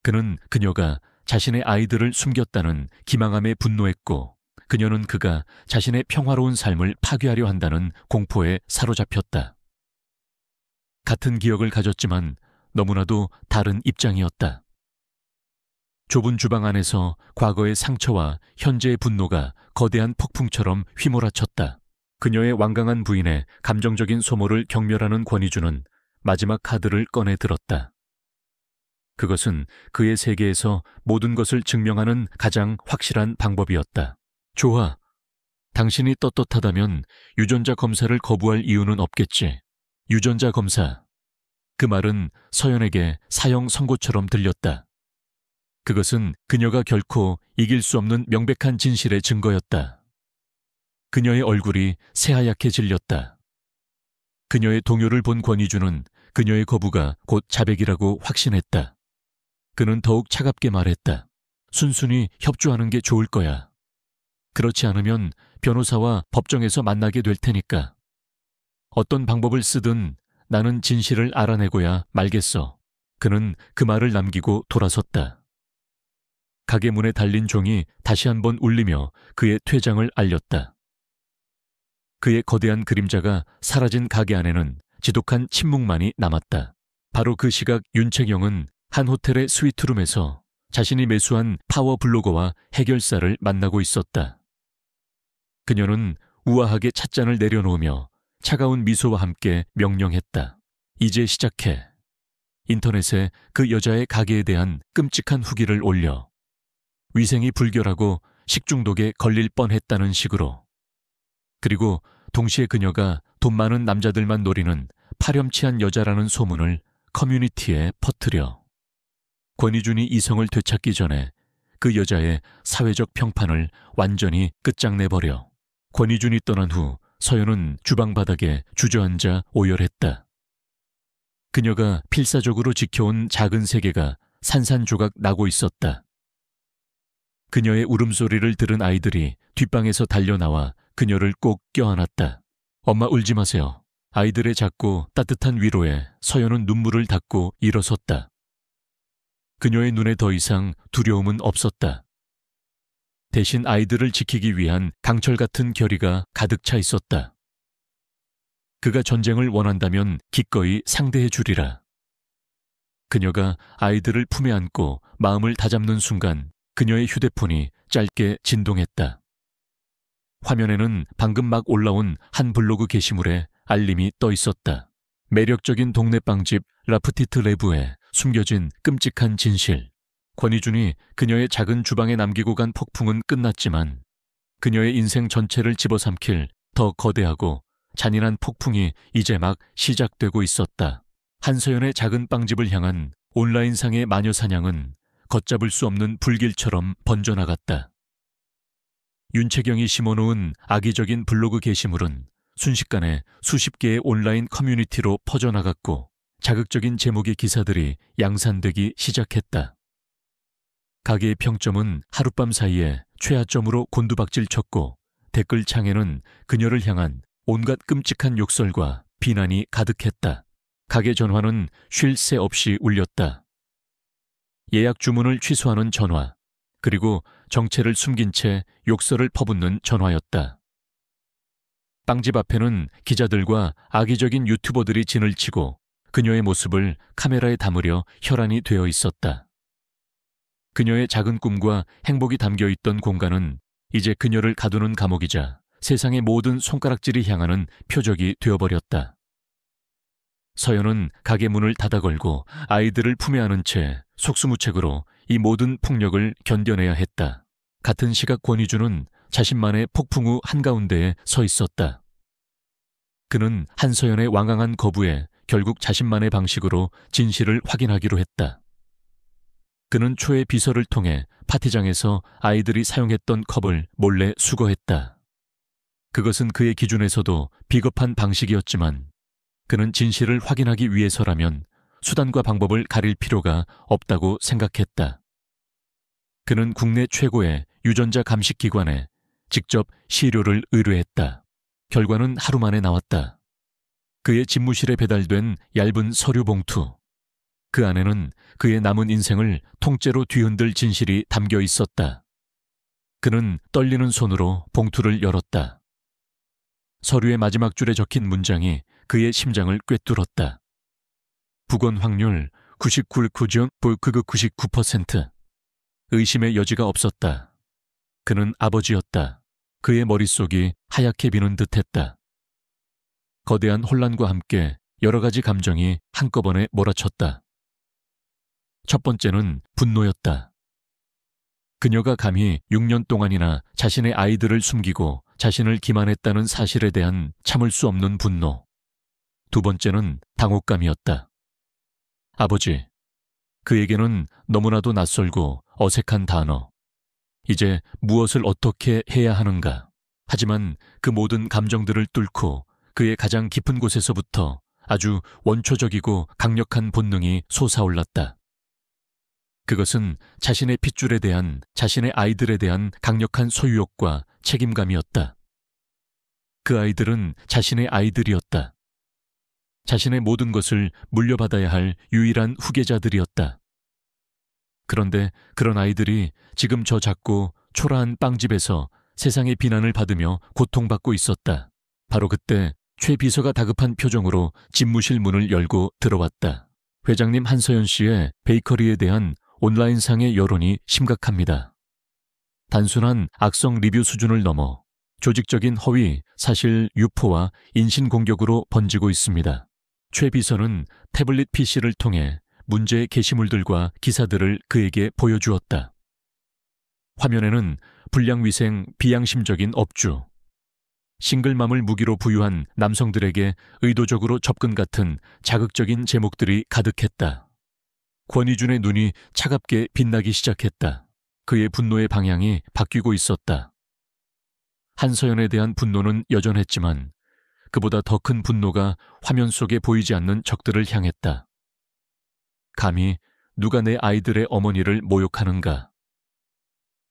그는 그녀가 자신의 아이들을 숨겼다는 기망함에 분노했고 그녀는 그가 자신의 평화로운 삶을 파괴하려 한다는 공포에 사로잡혔다. 같은 기억을 가졌지만 너무나도 다른 입장이었다. 좁은 주방 안에서 과거의 상처와 현재의 분노가 거대한 폭풍처럼 휘몰아쳤다. 그녀의 완강한 부인의 감정적인 소모를 경멸하는 권위주는 마지막 카드를 꺼내 들었다. 그것은 그의 세계에서 모든 것을 증명하는 가장 확실한 방법이었다. 좋아. 당신이 떳떳하다면 유전자 검사를 거부할 이유는 없겠지. 유전자 검사. 그 말은 서연에게 사형 선고처럼 들렸다. 그것은 그녀가 결코 이길 수 없는 명백한 진실의 증거였다. 그녀의 얼굴이 새하얗게 질렸다. 그녀의 동요를 본 권위주는 그녀의 거부가 곧 자백이라고 확신했다. 그는 더욱 차갑게 말했다. 순순히 협조하는 게 좋을 거야. 그렇지 않으면 변호사와 법정에서 만나게 될 테니까. 어떤 방법을 쓰든 나는 진실을 알아내고야 말겠어. 그는 그 말을 남기고 돌아섰다. 가게 문에 달린 종이 다시 한번 울리며 그의 퇴장을 알렸다. 그의 거대한 그림자가 사라진 가게 안에는 지독한 침묵만이 남았다. 바로 그 시각 윤채경은 한 호텔의 스위트룸에서 자신이 매수한 파워 블로거와 해결사를 만나고 있었다. 그녀는 우아하게 찻잔을 내려놓으며 차가운 미소와 함께 명령했다. 이제 시작해. 인터넷에 그 여자의 가게에 대한 끔찍한 후기를 올려. 위생이 불결하고 식중독에 걸릴 뻔했다는 식으로. 그리고 동시에 그녀가 돈 많은 남자들만 노리는 파렴치한 여자라는 소문을 커뮤니티에 퍼뜨려. 권위준이 이성을 되찾기 전에 그 여자의 사회적 평판을 완전히 끝장내버려. 권위준이 떠난 후 서연은 주방 바닥에 주저앉아 오열했다. 그녀가 필사적으로 지켜온 작은 세계가 산산조각 나고 있었다. 그녀의 울음소리를 들은 아이들이 뒷방에서 달려나와 그녀를 꼭 껴안았다. 엄마 울지 마세요. 아이들의 작고 따뜻한 위로에 서연은 눈물을 닦고 일어섰다. 그녀의 눈에 더 이상 두려움은 없었다. 대신 아이들을 지키기 위한 강철 같은 결의가 가득 차 있었다. 그가 전쟁을 원한다면 기꺼이 상대해 주리라. 그녀가 아이들을 품에 안고 마음을 다잡는 순간 그녀의 휴대폰이 짧게 진동했다. 화면에는 방금 막 올라온 한 블로그 게시물에 알림이 떠 있었다. 매력적인 동네 빵집 라프티트 레브에 숨겨진 끔찍한 진실. 권위준이 그녀의 작은 주방에 남기고 간 폭풍은 끝났지만 그녀의 인생 전체를 집어삼킬 더 거대하고 잔인한 폭풍이 이제 막 시작되고 있었다. 한서연의 작은 빵집을 향한 온라인상의 마녀 사냥은 걷잡을 수 없는 불길처럼 번져나갔다. 윤채경이 심어놓은 악의적인 블로그 게시물은 순식간에 수십 개의 온라인 커뮤니티로 퍼져나갔고 자극적인 제목의 기사들이 양산되기 시작했다. 가게의 평점은 하룻밤 사이에 최하점으로 곤두박질 쳤고 댓글창에는 그녀를 향한 온갖 끔찍한 욕설과 비난이 가득했다. 가게 전화는 쉴 새 없이 울렸다. 예약 주문을 취소하는 전화, 그리고 정체를 숨긴 채 욕설을 퍼붓는 전화였다. 빵집 앞에는 기자들과 악의적인 유튜버들이 진을 치고 그녀의 모습을 카메라에 담으려 혈안이 되어 있었다. 그녀의 작은 꿈과 행복이 담겨있던 공간은 이제 그녀를 가두는 감옥이자 세상의 모든 손가락질이 향하는 표적이 되어버렸다. 서연은 가게 문을 닫아 걸고 아이들을 품에 안은 채 속수무책으로 이 모든 폭력을 견뎌내야 했다. 같은 시각 권위주는 자신만의 폭풍 후 한가운데에 서 있었다. 그는 한서연의 완강한 거부에 결국 자신만의 방식으로 진실을 확인하기로 했다. 그는 초의 비서를 통해 파티장에서 아이들이 사용했던 컵을 몰래 수거했다. 그것은 그의 기준에서도 비겁한 방식이었지만 그는 진실을 확인하기 위해서라면 수단과 방법을 가릴 필요가 없다고 생각했다. 그는 국내 최고의 유전자 감식기관에 직접 시료를 의뢰했다. 결과는 하루 만에 나왔다. 그의 집무실에 배달된 얇은 서류 봉투. 그 안에는 그의 남은 인생을 통째로 뒤흔들 진실이 담겨 있었다. 그는 떨리는 손으로 봉투를 열었다. 서류의 마지막 줄에 적힌 문장이 그의 심장을 꿰뚫었다. 부건 확률 99.99%. 의심의 여지가 없었다. 그는 아버지였다. 그의 머릿속이 하얗게 비는 듯했다. 거대한 혼란과 함께 여러 가지 감정이 한꺼번에 몰아쳤다. 첫 번째는 분노였다. 그녀가 감히 6년 동안이나 자신의 아이들을 숨기고 자신을 기만했다는 사실에 대한 참을 수 없는 분노. 두 번째는 당혹감이었다. 아버지. 그에게는 너무나도 낯설고 어색한 단어. 이제 무엇을 어떻게 해야 하는가. 하지만 그 모든 감정들을 뚫고 그의 가장 깊은 곳에서부터 아주 원초적이고 강력한 본능이 솟아올랐다. 그것은 자신의 핏줄에 대한, 자신의 아이들에 대한 강력한 소유욕과 책임감이었다. 그 아이들은 자신의 아이들이었다. 자신의 모든 것을 물려받아야 할 유일한 후계자들이었다. 그런데 그런 아이들이 지금 저 작고 초라한 빵집에서 세상의 비난을 받으며 고통받고 있었다. 바로 그때 최 비서가 다급한 표정으로 집무실 문을 열고 들어왔다. 회장님 한서연 씨의 베이커리에 대한 온라인상의 여론이 심각합니다. 단순한 악성 리뷰 수준을 넘어 조직적인 허위, 사실 유포와 인신공격으로 번지고 있습니다. 최 비서는 태블릿 PC를 통해 문제의 게시물들과 기사들을 그에게 보여주었다. 화면에는 불량위생, 비양심적인 업주, 싱글맘을 무기로 부유한 남성들에게 의도적으로 접근 같은 자극적인 제목들이 가득했다. 권희준의 눈이 차갑게 빛나기 시작했다. 그의 분노의 방향이 바뀌고 있었다. 한서연에 대한 분노는 여전했지만 그보다 더 큰 분노가 화면 속에 보이지 않는 적들을 향했다. 감히 누가 내 아이들의 어머니를 모욕하는가.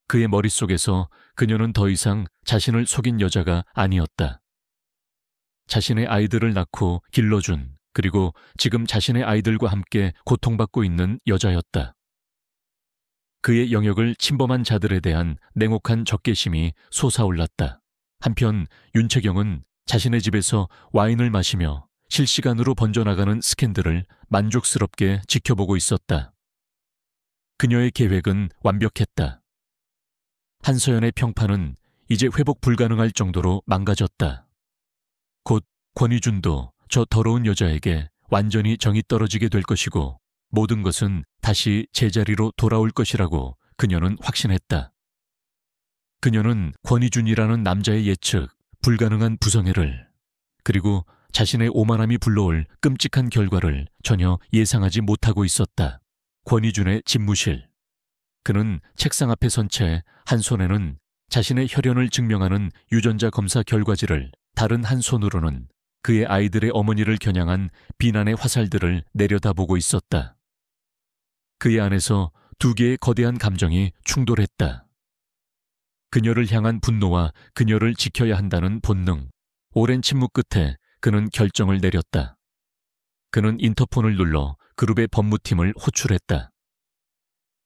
그의 머릿속에서 그녀는 더 이상 자신을 속인 여자가 아니었다. 자신의 아이들을 낳고 길러준, 그리고 지금 자신의 아이들과 함께 고통받고 있는 여자였다. 그의 영역을 침범한 자들에 대한 냉혹한 적개심이 솟아올랐다. 한편 윤채경은 자신의 집에서 와인을 마시며 실시간으로 번져나가는 스캔들을 만족스럽게 지켜보고 있었다. 그녀의 계획은 완벽했다. 한서연의 평판은 이제 회복 불가능할 정도로 망가졌다. 곧 권희준도 저 더러운 여자에게 완전히 정이 떨어지게 될 것이고 모든 것은 다시 제자리로 돌아올 것이라고 그녀는 확신했다. 그녀는 권희준이라는 남자의 예측, 불가능한 부성애를, 그리고 자신의 오만함이 불러올 끔찍한 결과를 전혀 예상하지 못하고 있었다. 권희준의 집무실. 그는 책상 앞에 선 채 한 손에는 자신의 혈연을 증명하는 유전자 검사 결과지를, 다른 한 손으로는 그의 아이들의 어머니를 겨냥한 비난의 화살들을 내려다보고 있었다. 그의 안에서 두 개의 거대한 감정이 충돌했다. 그녀를 향한 분노와 그녀를 지켜야 한다는 본능. 오랜 침묵 끝에 그는 결정을 내렸다. 그는 인터폰을 눌러 그룹의 법무팀을 호출했다.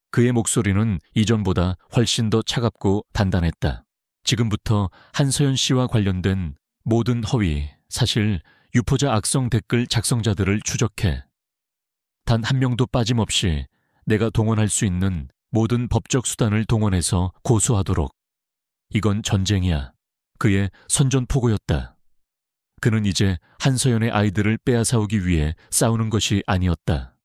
그의 목소리는 이전보다 훨씬 더 차갑고 단단했다. 지금부터 한서연 씨와 관련된 모든 허위, 사실, 유포자 악성 댓글 작성자들을 추적해 단 한 명도 빠짐없이 내가 동원할 수 있는 모든 법적 수단을 동원해서 고소하도록. 이건 전쟁이야. 그의 선전포고였다. 그는 이제 한서연의 아이들을 빼앗아오기 위해 싸우는 것이 아니었다.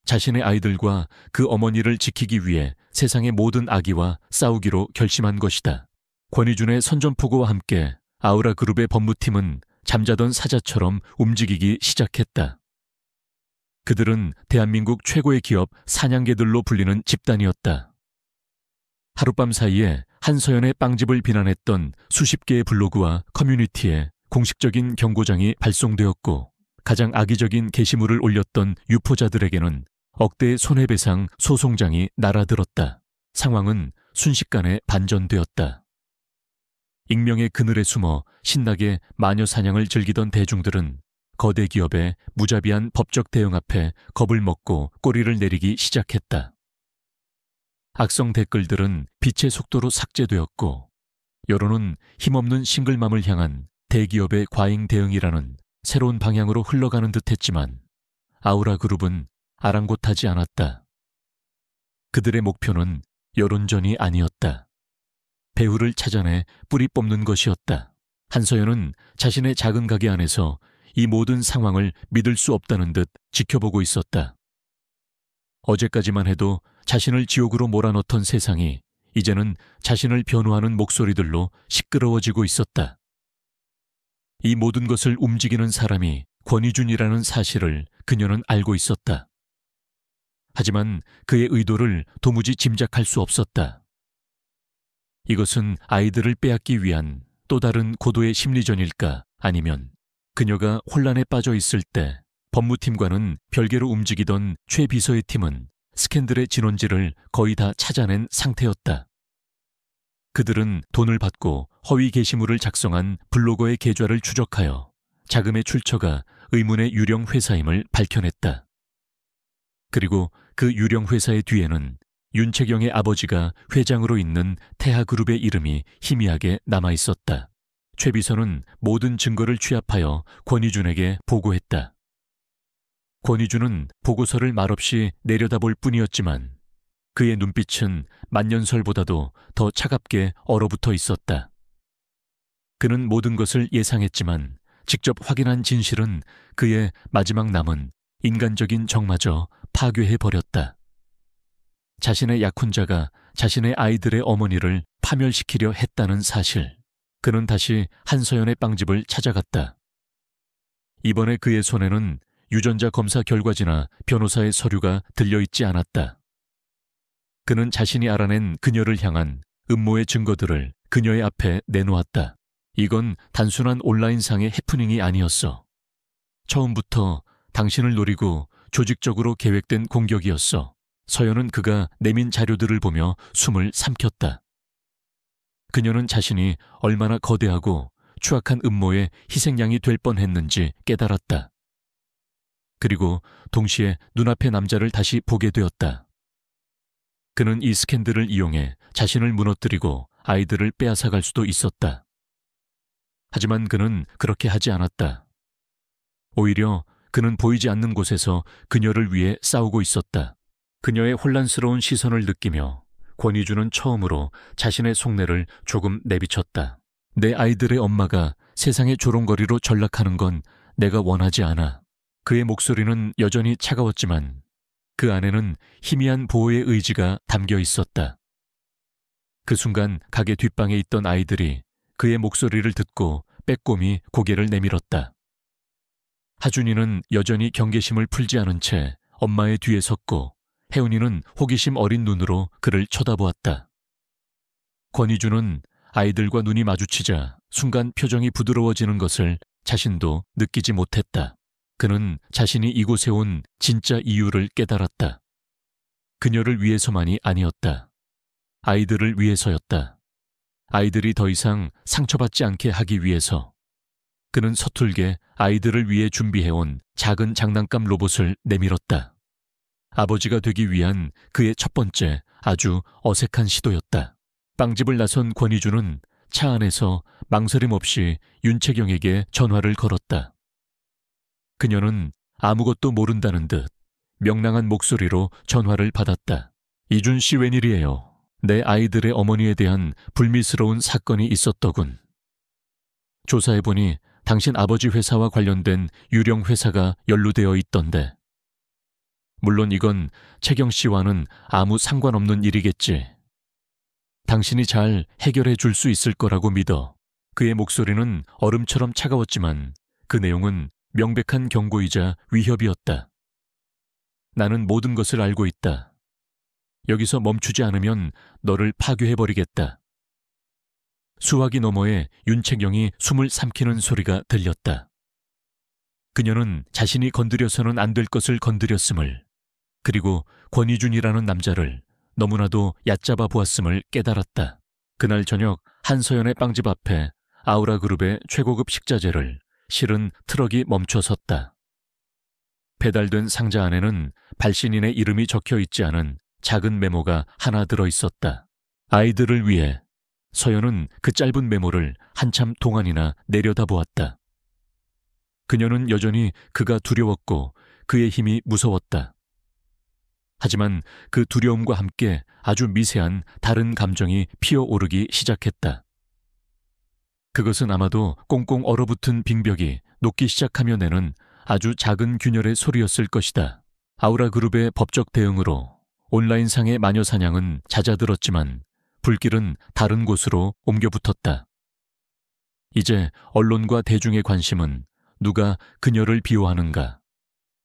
자신의 아이들과 그 어머니를 지키기 위해 세상의 모든 악의와 싸우기로 결심한 것이다. 권희준의 선전포고와 함께 아우라 그룹의 법무팀은 잠자던 사자처럼 움직이기 시작했다. 그들은 대한민국 최고의 기업 사냥개들로 불리는 집단이었다. 하룻밤 사이에 한서연의 빵집을 비난했던 수십 개의 블로그와 커뮤니티에 공식적인 경고장이 발송되었고 가장 악의적인 게시물을 올렸던 유포자들에게는 억대의 손해배상 소송장이 날아들었다. 상황은 순식간에 반전되었다. 익명의 그늘에 숨어 신나게 마녀 사냥을 즐기던 대중들은 거대 기업의 무자비한 법적 대응 앞에 겁을 먹고 꼬리를 내리기 시작했다. 악성 댓글들은 빛의 속도로 삭제되었고 여론은 힘없는 싱글맘을 향한 대기업의 과잉 대응이라는 새로운 방향으로 흘러가는 듯했지만 아우라 그룹은 아랑곳하지 않았다. 그들의 목표는 여론전이 아니었다. 배후를 찾아내 뿌리 뽑는 것이었다. 한서연은 자신의 작은 가게 안에서 이 모든 상황을 믿을 수 없다는 듯 지켜보고 있었다. 어제까지만 해도 자신을 지옥으로 몰아넣던 세상이 이제는 자신을 변호하는 목소리들로 시끄러워지고 있었다. 이 모든 것을 움직이는 사람이 권희준이라는 사실을 그녀는 알고 있었다. 하지만 그의 의도를 도무지 짐작할 수 없었다. 이것은 아이들을 빼앗기 위한 또 다른 고도의 심리전일까, 아니면 그녀가 혼란에 빠져 있을 때 법무팀과는 별개로 움직이던 최 비서의 팀은 스캔들의 진원지를 거의 다 찾아낸 상태였다. 그들은 돈을 받고 허위 게시물을 작성한 블로거의 계좌를 추적하여 자금의 출처가 의문의 유령 회사임을 밝혀냈다. 그리고 그 유령 회사의 뒤에는 윤채경의 아버지가 회장으로 있는 태하그룹의 이름이 희미하게 남아있었다. 최 비서는 모든 증거를 취합하여 권희준에게 보고했다. 권희준은 보고서를 말없이 내려다볼 뿐이었지만 그의 눈빛은 만년설보다도 더 차갑게 얼어붙어 있었다. 그는 모든 것을 예상했지만 직접 확인한 진실은 그의 마지막 남은 인간적인 정마저 파괴해버렸다. 자신의 약혼자가 자신의 아이들의 어머니를 파멸시키려 했다는 사실. 그는 다시 한서연의 빵집을 찾아갔다. 이번에 그의 손에는 유전자 검사 결과지나 변호사의 서류가 들려있지 않았다. 그는 자신이 알아낸 그녀를 향한 음모의 증거들을 그녀의 앞에 내놓았다. 이건 단순한 온라인상의 해프닝이 아니었어. 처음부터 당신을 노리고 조직적으로 계획된 공격이었어. 서연은 그가 내민 자료들을 보며 숨을 삼켰다. 그녀는 자신이 얼마나 거대하고 추악한 음모의 희생양이 될 뻔했는지 깨달았다. 그리고 동시에 눈앞의 남자를 다시 보게 되었다. 그는 이 스캔들을 이용해 자신을 무너뜨리고 아이들을 빼앗아갈 수도 있었다. 하지만 그는 그렇게 하지 않았다. 오히려 그는 보이지 않는 곳에서 그녀를 위해 싸우고 있었다. 그녀의 혼란스러운 시선을 느끼며 권희준은 처음으로 자신의 속내를 조금 내비쳤다. 내 아이들의 엄마가 세상의 조롱거리로 전락하는 건 내가 원하지 않아. 그의 목소리는 여전히 차가웠지만 그 안에는 희미한 보호의 의지가 담겨 있었다. 그 순간 가게 뒷방에 있던 아이들이 그의 목소리를 듣고 빼꼼히 고개를 내밀었다. 하준이는 여전히 경계심을 풀지 않은 채 엄마의 뒤에 섰고 혜운이는 호기심 어린 눈으로 그를 쳐다보았다. 권희준은 아이들과 눈이 마주치자 순간 표정이 부드러워지는 것을 자신도 느끼지 못했다. 그는 자신이 이곳에 온 진짜 이유를 깨달았다. 그녀를 위해서만이 아니었다. 아이들을 위해서였다. 아이들이 더 이상 상처받지 않게 하기 위해서. 그는 서툴게 아이들을 위해 준비해온 작은 장난감 로봇을 내밀었다. 아버지가 되기 위한 그의 첫 번째 아주 어색한 시도였다. 빵집을 나선 권희준은 차 안에서 망설임 없이 윤채경에게 전화를 걸었다. 그녀는 아무것도 모른다는 듯 명랑한 목소리로 전화를 받았다. 이준 씨 웬일이에요? 내 아이들의 어머니에 대한 불미스러운 사건이 있었더군. 조사해보니 당신 아버지 회사와 관련된 유령 회사가 연루되어 있던데. 물론 이건 채경 씨와는 아무 상관없는 일이겠지. 당신이 잘 해결해 줄 수 있을 거라고 믿어. 그의 목소리는 얼음처럼 차가웠지만 그 내용은 명백한 경고이자 위협이었다. 나는 모든 것을 알고 있다. 여기서 멈추지 않으면 너를 파괴해버리겠다. 수화기 너머에 윤채경이 숨을 삼키는 소리가 들렸다. 그녀는 자신이 건드려서는 안 될 것을 건드렸음을, 그리고 권희준이라는 남자를 너무나도 얕잡아 보았음을 깨달았다. 그날 저녁 한서연의 빵집 앞에 아우라그룹의 최고급 식자재를 실은 트럭이 멈춰 섰다. 배달된 상자 안에는 발신인의 이름이 적혀 있지 않은 작은 메모가 하나 들어 있었다. 아이들을 위해. 서연은 그 짧은 메모를 한참 동안이나 내려다보았다. 그녀는 여전히 그가 두려웠고 그의 힘이 무서웠다. 하지만 그 두려움과 함께 아주 미세한 다른 감정이 피어오르기 시작했다. 그것은 아마도 꽁꽁 얼어붙은 빙벽이 녹기 시작하며 내는 아주 작은 균열의 소리였을 것이다. 아우라 그룹의 법적 대응으로 온라인상의 마녀 사냥은 잦아들었지만 불길은 다른 곳으로 옮겨 붙었다. 이제 언론과 대중의 관심은 누가 그녀를 비호하는가,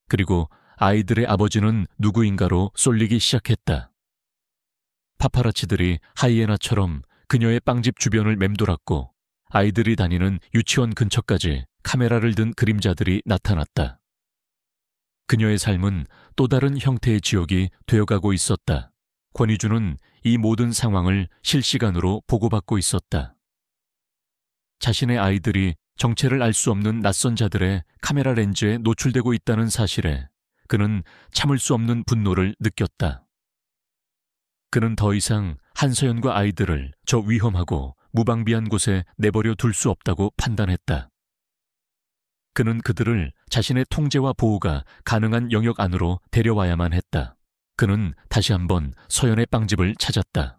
그리고 아이들의 아버지는 누구인가로 쏠리기 시작했다. 파파라치들이 하이에나처럼 그녀의 빵집 주변을 맴돌았고 아이들이 다니는 유치원 근처까지 카메라를 든 그림자들이 나타났다. 그녀의 삶은 또 다른 형태의 지옥이 되어가고 있었다. 권위주는 이 모든 상황을 실시간으로 보고받고 있었다. 자신의 아이들이 정체를 알 수 없는 낯선 자들의 카메라 렌즈에 노출되고 있다는 사실에 그는 참을 수 없는 분노를 느꼈다. 그는 더 이상 한서연과 아이들을 저 위험하고 무방비한 곳에 내버려 둘 수 없다고 판단했다. 그는 그들을 자신의 통제와 보호가 가능한 영역 안으로 데려와야만 했다. 그는 다시 한번 서연의 빵집을 찾았다.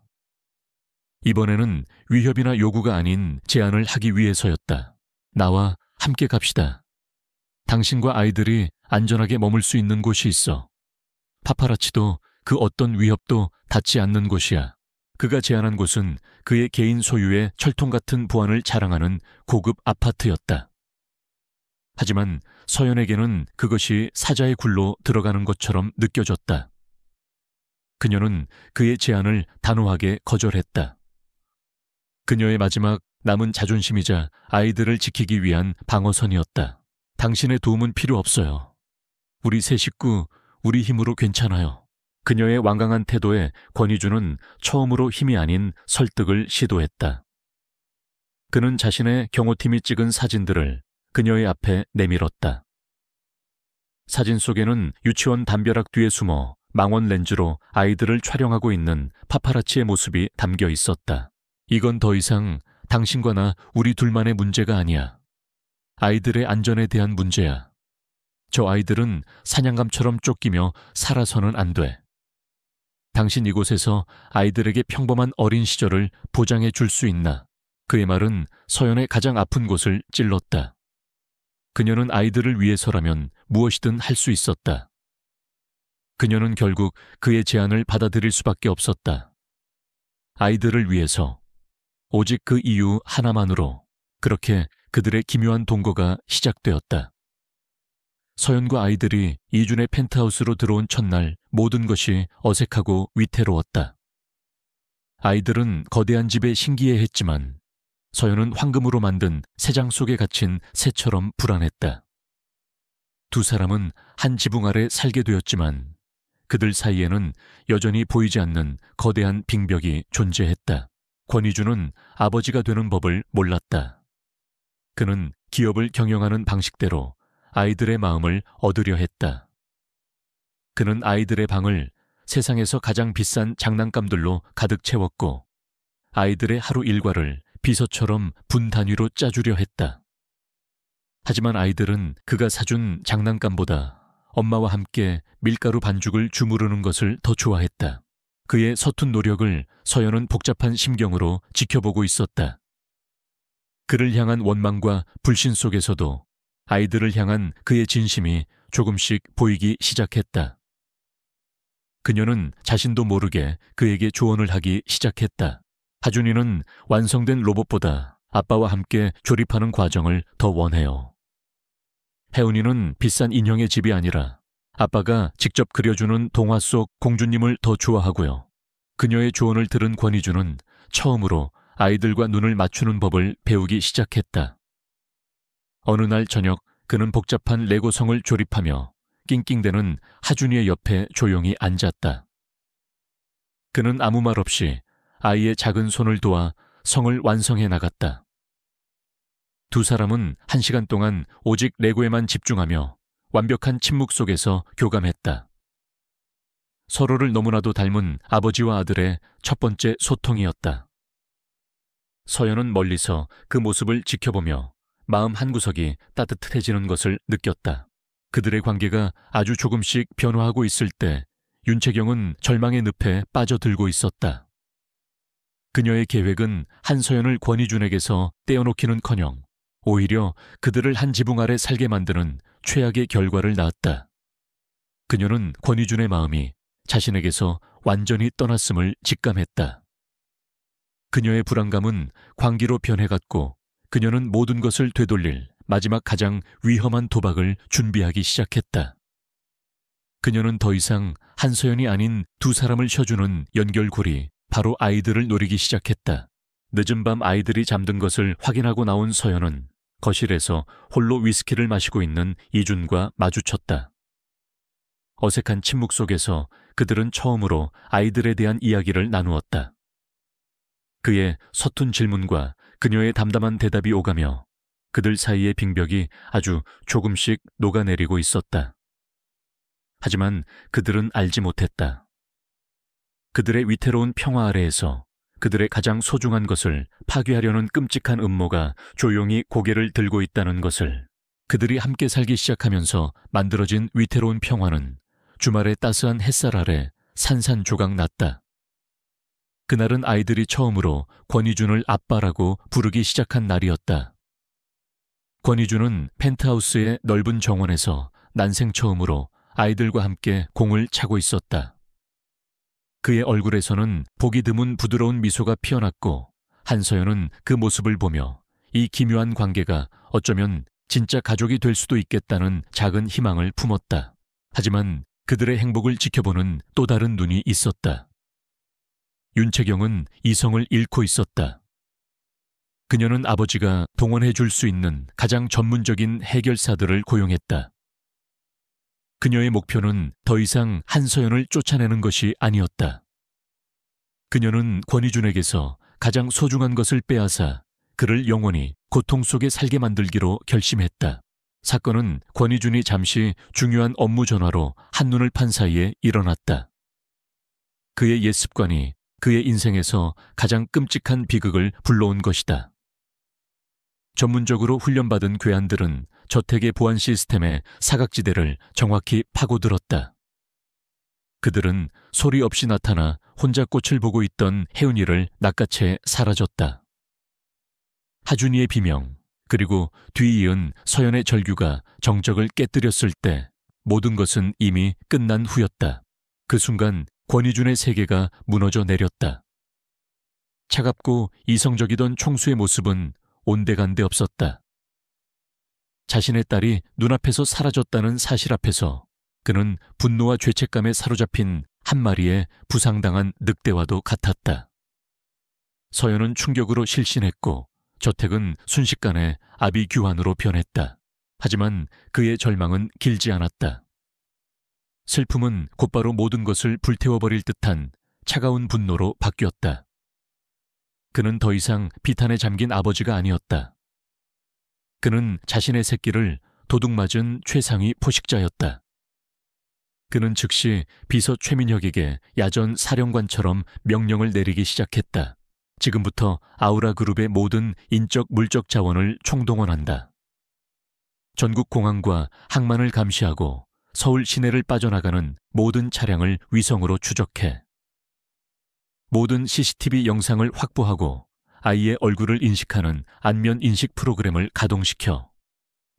이번에는 위협이나 요구가 아닌 제안을 하기 위해서였다. 나와 함께 갑시다. 당신과 아이들이 안전하게 머물 수 있는 곳이 있어. 파파라치도 그 어떤 위협도 닿지 않는 곳이야. 그가 제안한 곳은 그의 개인 소유의 철통 같은 보안을 자랑하는 고급 아파트였다. 하지만 서연에게는 그것이 사자의 굴로 들어가는 것처럼 느껴졌다. 그녀는 그의 제안을 단호하게 거절했다. 그녀의 마지막 남은 자존심이자 아이들을 지키기 위한 방어선이었다. 당신의 도움은 필요 없어요. 우리 세 식구, 우리 힘으로 괜찮아요. 그녀의 완강한 태도에 권위주는 처음으로 힘이 아닌 설득을 시도했다. 그는 자신의 경호팀이 찍은 사진들을 그녀의 앞에 내밀었다. 사진 속에는 유치원 담벼락 뒤에 숨어 망원 렌즈로 아이들을 촬영하고 있는 파파라치의 모습이 담겨 있었다. 이건 더 이상 당신과 나 우리 둘만의 문제가 아니야. 아이들의 안전에 대한 문제야. 저 아이들은 사냥감처럼 쫓기며 살아서는 안 돼. 당신 이곳에서 아이들에게 평범한 어린 시절을 보장해 줄 수 있나? 그의 말은 서연의 가장 아픈 곳을 찔렀다. 그녀는 아이들을 위해서라면 무엇이든 할 수 있었다. 그녀는 결국 그의 제안을 받아들일 수밖에 없었다. 아이들을 위해서, 오직 그 이유 하나만으로 그렇게 그들의 기묘한 동거가 시작되었다. 서연과 아이들이 이준의 펜트하우스로 들어온 첫날 모든 것이 어색하고 위태로웠다. 아이들은 거대한 집에 신기해했지만 서연은 황금으로 만든 새장 속에 갇힌 새처럼 불안했다. 두 사람은 한 지붕 아래 살게 되었지만 그들 사이에는 여전히 보이지 않는 거대한 빙벽이 존재했다. 권위주는 아버지가 되는 법을 몰랐다. 그는 기업을 경영하는 방식대로 아이들의 마음을 얻으려 했다. 그는 아이들의 방을 세상에서 가장 비싼 장난감들로 가득 채웠고 아이들의 하루 일과를 비서처럼 분 단위로 짜주려 했다. 하지만 아이들은 그가 사준 장난감보다 엄마와 함께 밀가루 반죽을 주무르는 것을 더 좋아했다. 그의 서툰 노력을 서연은 복잡한 심경으로 지켜보고 있었다. 그를 향한 원망과 불신 속에서도 아이들을 향한 그의 진심이 조금씩 보이기 시작했다. 그녀는 자신도 모르게 그에게 조언을 하기 시작했다. 하준이는 완성된 로봇보다 아빠와 함께 조립하는 과정을 더 원해요. 혜은이는 비싼 인형의 집이 아니라 아빠가 직접 그려주는 동화 속 공주님을 더 좋아하고요. 그녀의 조언을 들은 권위주는 처음으로 아이들과 눈을 맞추는 법을 배우기 시작했다. 어느 날 저녁 그는 복잡한 레고성을 조립하며 낑낑대는 하준이의 옆에 조용히 앉았다. 그는 아무 말 없이 아이의 작은 손을 도와 성을 완성해 나갔다. 두 사람은 1시간 동안 오직 레고에만 집중하며 완벽한 침묵 속에서 교감했다. 서로를 너무나도 닮은 아버지와 아들의 첫 번째 소통이었다. 서연은 멀리서 그 모습을 지켜보며 마음 한구석이 따뜻해지는 것을 느꼈다. 그들의 관계가 아주 조금씩 변화하고 있을 때 윤채경은 절망의 늪에 빠져들고 있었다. 그녀의 계획은 한서연을 권희준에게서 떼어놓기는커녕 오히려 그들을 한 지붕 아래 살게 만드는 최악의 결과를 낳았다. 그녀는 권희준의 마음이 자신에게서 완전히 떠났음을 직감했다. 그녀의 불안감은 광기로 변해갔고 그녀는 모든 것을 되돌릴 마지막 가장 위험한 도박을 준비하기 시작했다. 그녀는 더 이상 한서연이 아닌 두 사람을 쉬어주는 연결고리, 바로 아이들을 노리기 시작했다. 늦은 밤 아이들이 잠든 것을 확인하고 나온 서연은 거실에서 홀로 위스키를 마시고 있는 이준과 마주쳤다. 어색한 침묵 속에서 그들은 처음으로 아이들에 대한 이야기를 나누었다. 그의 서툰 질문과 그녀의 담담한 대답이 오가며 그들 사이의 빙벽이 아주 조금씩 녹아내리고 있었다. 하지만 그들은 알지 못했다. 그들의 위태로운 평화 아래에서 그들의 가장 소중한 것을 파괴하려는 끔찍한 음모가 조용히 고개를 들고 있다는 것을. 그들이 함께 살기 시작하면서 만들어진 위태로운 평화는 주말의 따스한 햇살 아래 산산조각 났다. 그날은 아이들이 처음으로 권희준을 아빠라고 부르기 시작한 날이었다. 권희준은 펜트하우스의 넓은 정원에서 난생 처음으로 아이들과 함께 공을 차고 있었다. 그의 얼굴에서는 보기 드문 부드러운 미소가 피어났고 한서연은 그 모습을 보며 이 기묘한 관계가 어쩌면 진짜 가족이 될 수도 있겠다는 작은 희망을 품었다. 하지만 그들의 행복을 지켜보는 또 다른 눈이 있었다. 윤채경은 이성을 잃고 있었다. 그녀는 아버지가 동원해 줄 수 있는 가장 전문적인 해결사들을 고용했다. 그녀의 목표는 더 이상 한서연을 쫓아내는 것이 아니었다. 그녀는 권희준에게서 가장 소중한 것을 빼앗아 그를 영원히 고통 속에 살게 만들기로 결심했다. 사건은 권희준이 잠시 중요한 업무 전화로 한눈을 판 사이에 일어났다. 그의 옛 습관이 그의 인생에서 가장 끔찍한 비극을 불러온 것이다. 전문적으로 훈련받은 괴한들은 저택의 보안 시스템의 사각지대를 정확히 파고들었다. 그들은 소리 없이 나타나 혼자 꽃을 보고 있던 혜은이를 낚아채 사라졌다. 하준이의 비명, 그리고 뒤이은 서연의 절규가 정적을 깨뜨렸을 때 모든 것은 이미 끝난 후였다. 그 순간 권희준의 세계가 무너져 내렸다. 차갑고 이성적이던 총수의 모습은 온데간데 없었다. 자신의 딸이 눈앞에서 사라졌다는 사실 앞에서 그는 분노와 죄책감에 사로잡힌 한 마리의 부상당한 늑대와도 같았다. 서연은 충격으로 실신했고 저택은 순식간에 아비규환으로 변했다. 하지만 그의 절망은 길지 않았다. 슬픔은 곧바로 모든 것을 불태워버릴 듯한 차가운 분노로 바뀌었다. 그는 더 이상 비탄에 잠긴 아버지가 아니었다. 그는 자신의 새끼를 도둑맞은 최상위 포식자였다. 그는 즉시 비서 최민혁에게 야전 사령관처럼 명령을 내리기 시작했다. 지금부터 아우라 그룹의 모든 인적 물적 자원을 총동원한다. 전국 공항과 항만을 감시하고 서울 시내를 빠져나가는 모든 차량을 위성으로 추적해 모든 CCTV 영상을 확보하고 아이의 얼굴을 인식하는 안면 인식 프로그램을 가동시켜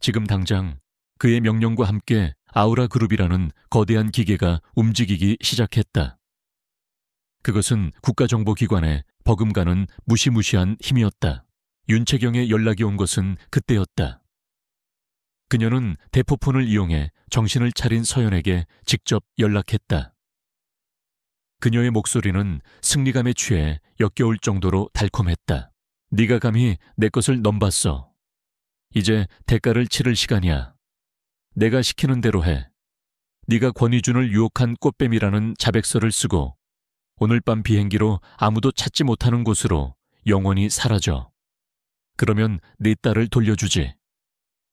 지금 당장 그의 명령과 함께 아우라 그룹이라는 거대한 기계가 움직이기 시작했다. 그것은 국가정보기관에 버금가는 무시무시한 힘이었다. 윤채경의 연락이 온 것은 그때였다. 그녀는 대포폰을 이용해 정신을 차린 서연에게 직접 연락했다. 그녀의 목소리는 승리감에 취해 역겨울 정도로 달콤했다. 네가 감히 내 것을 넘봤어. 이제 대가를 치를 시간이야. 내가 시키는 대로 해. 네가 권희준을 유혹한 꽃뱀이라는 자백서를 쓰고 오늘 밤 비행기로 아무도 찾지 못하는 곳으로 영원히 사라져. 그러면 네 딸을 돌려주지.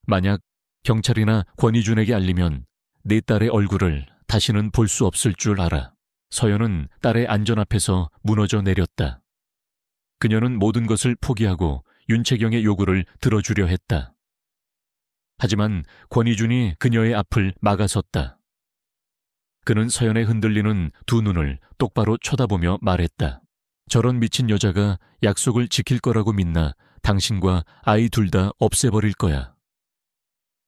만약 경찰이나 권희준에게 알리면 네 딸의 얼굴을 다시는 볼 수 없을 줄 알아. 서연은 딸의 안전 앞에서 무너져 내렸다. 그녀는 모든 것을 포기하고 윤채경의 요구를 들어주려 했다. 하지만 권희준이 그녀의 앞을 막아섰다. 그는 서연의 흔들리는 두 눈을 똑바로 쳐다보며 말했다. 저런 미친 여자가 약속을 지킬 거라고 믿나 당신과 아이 둘 다 없애버릴 거야.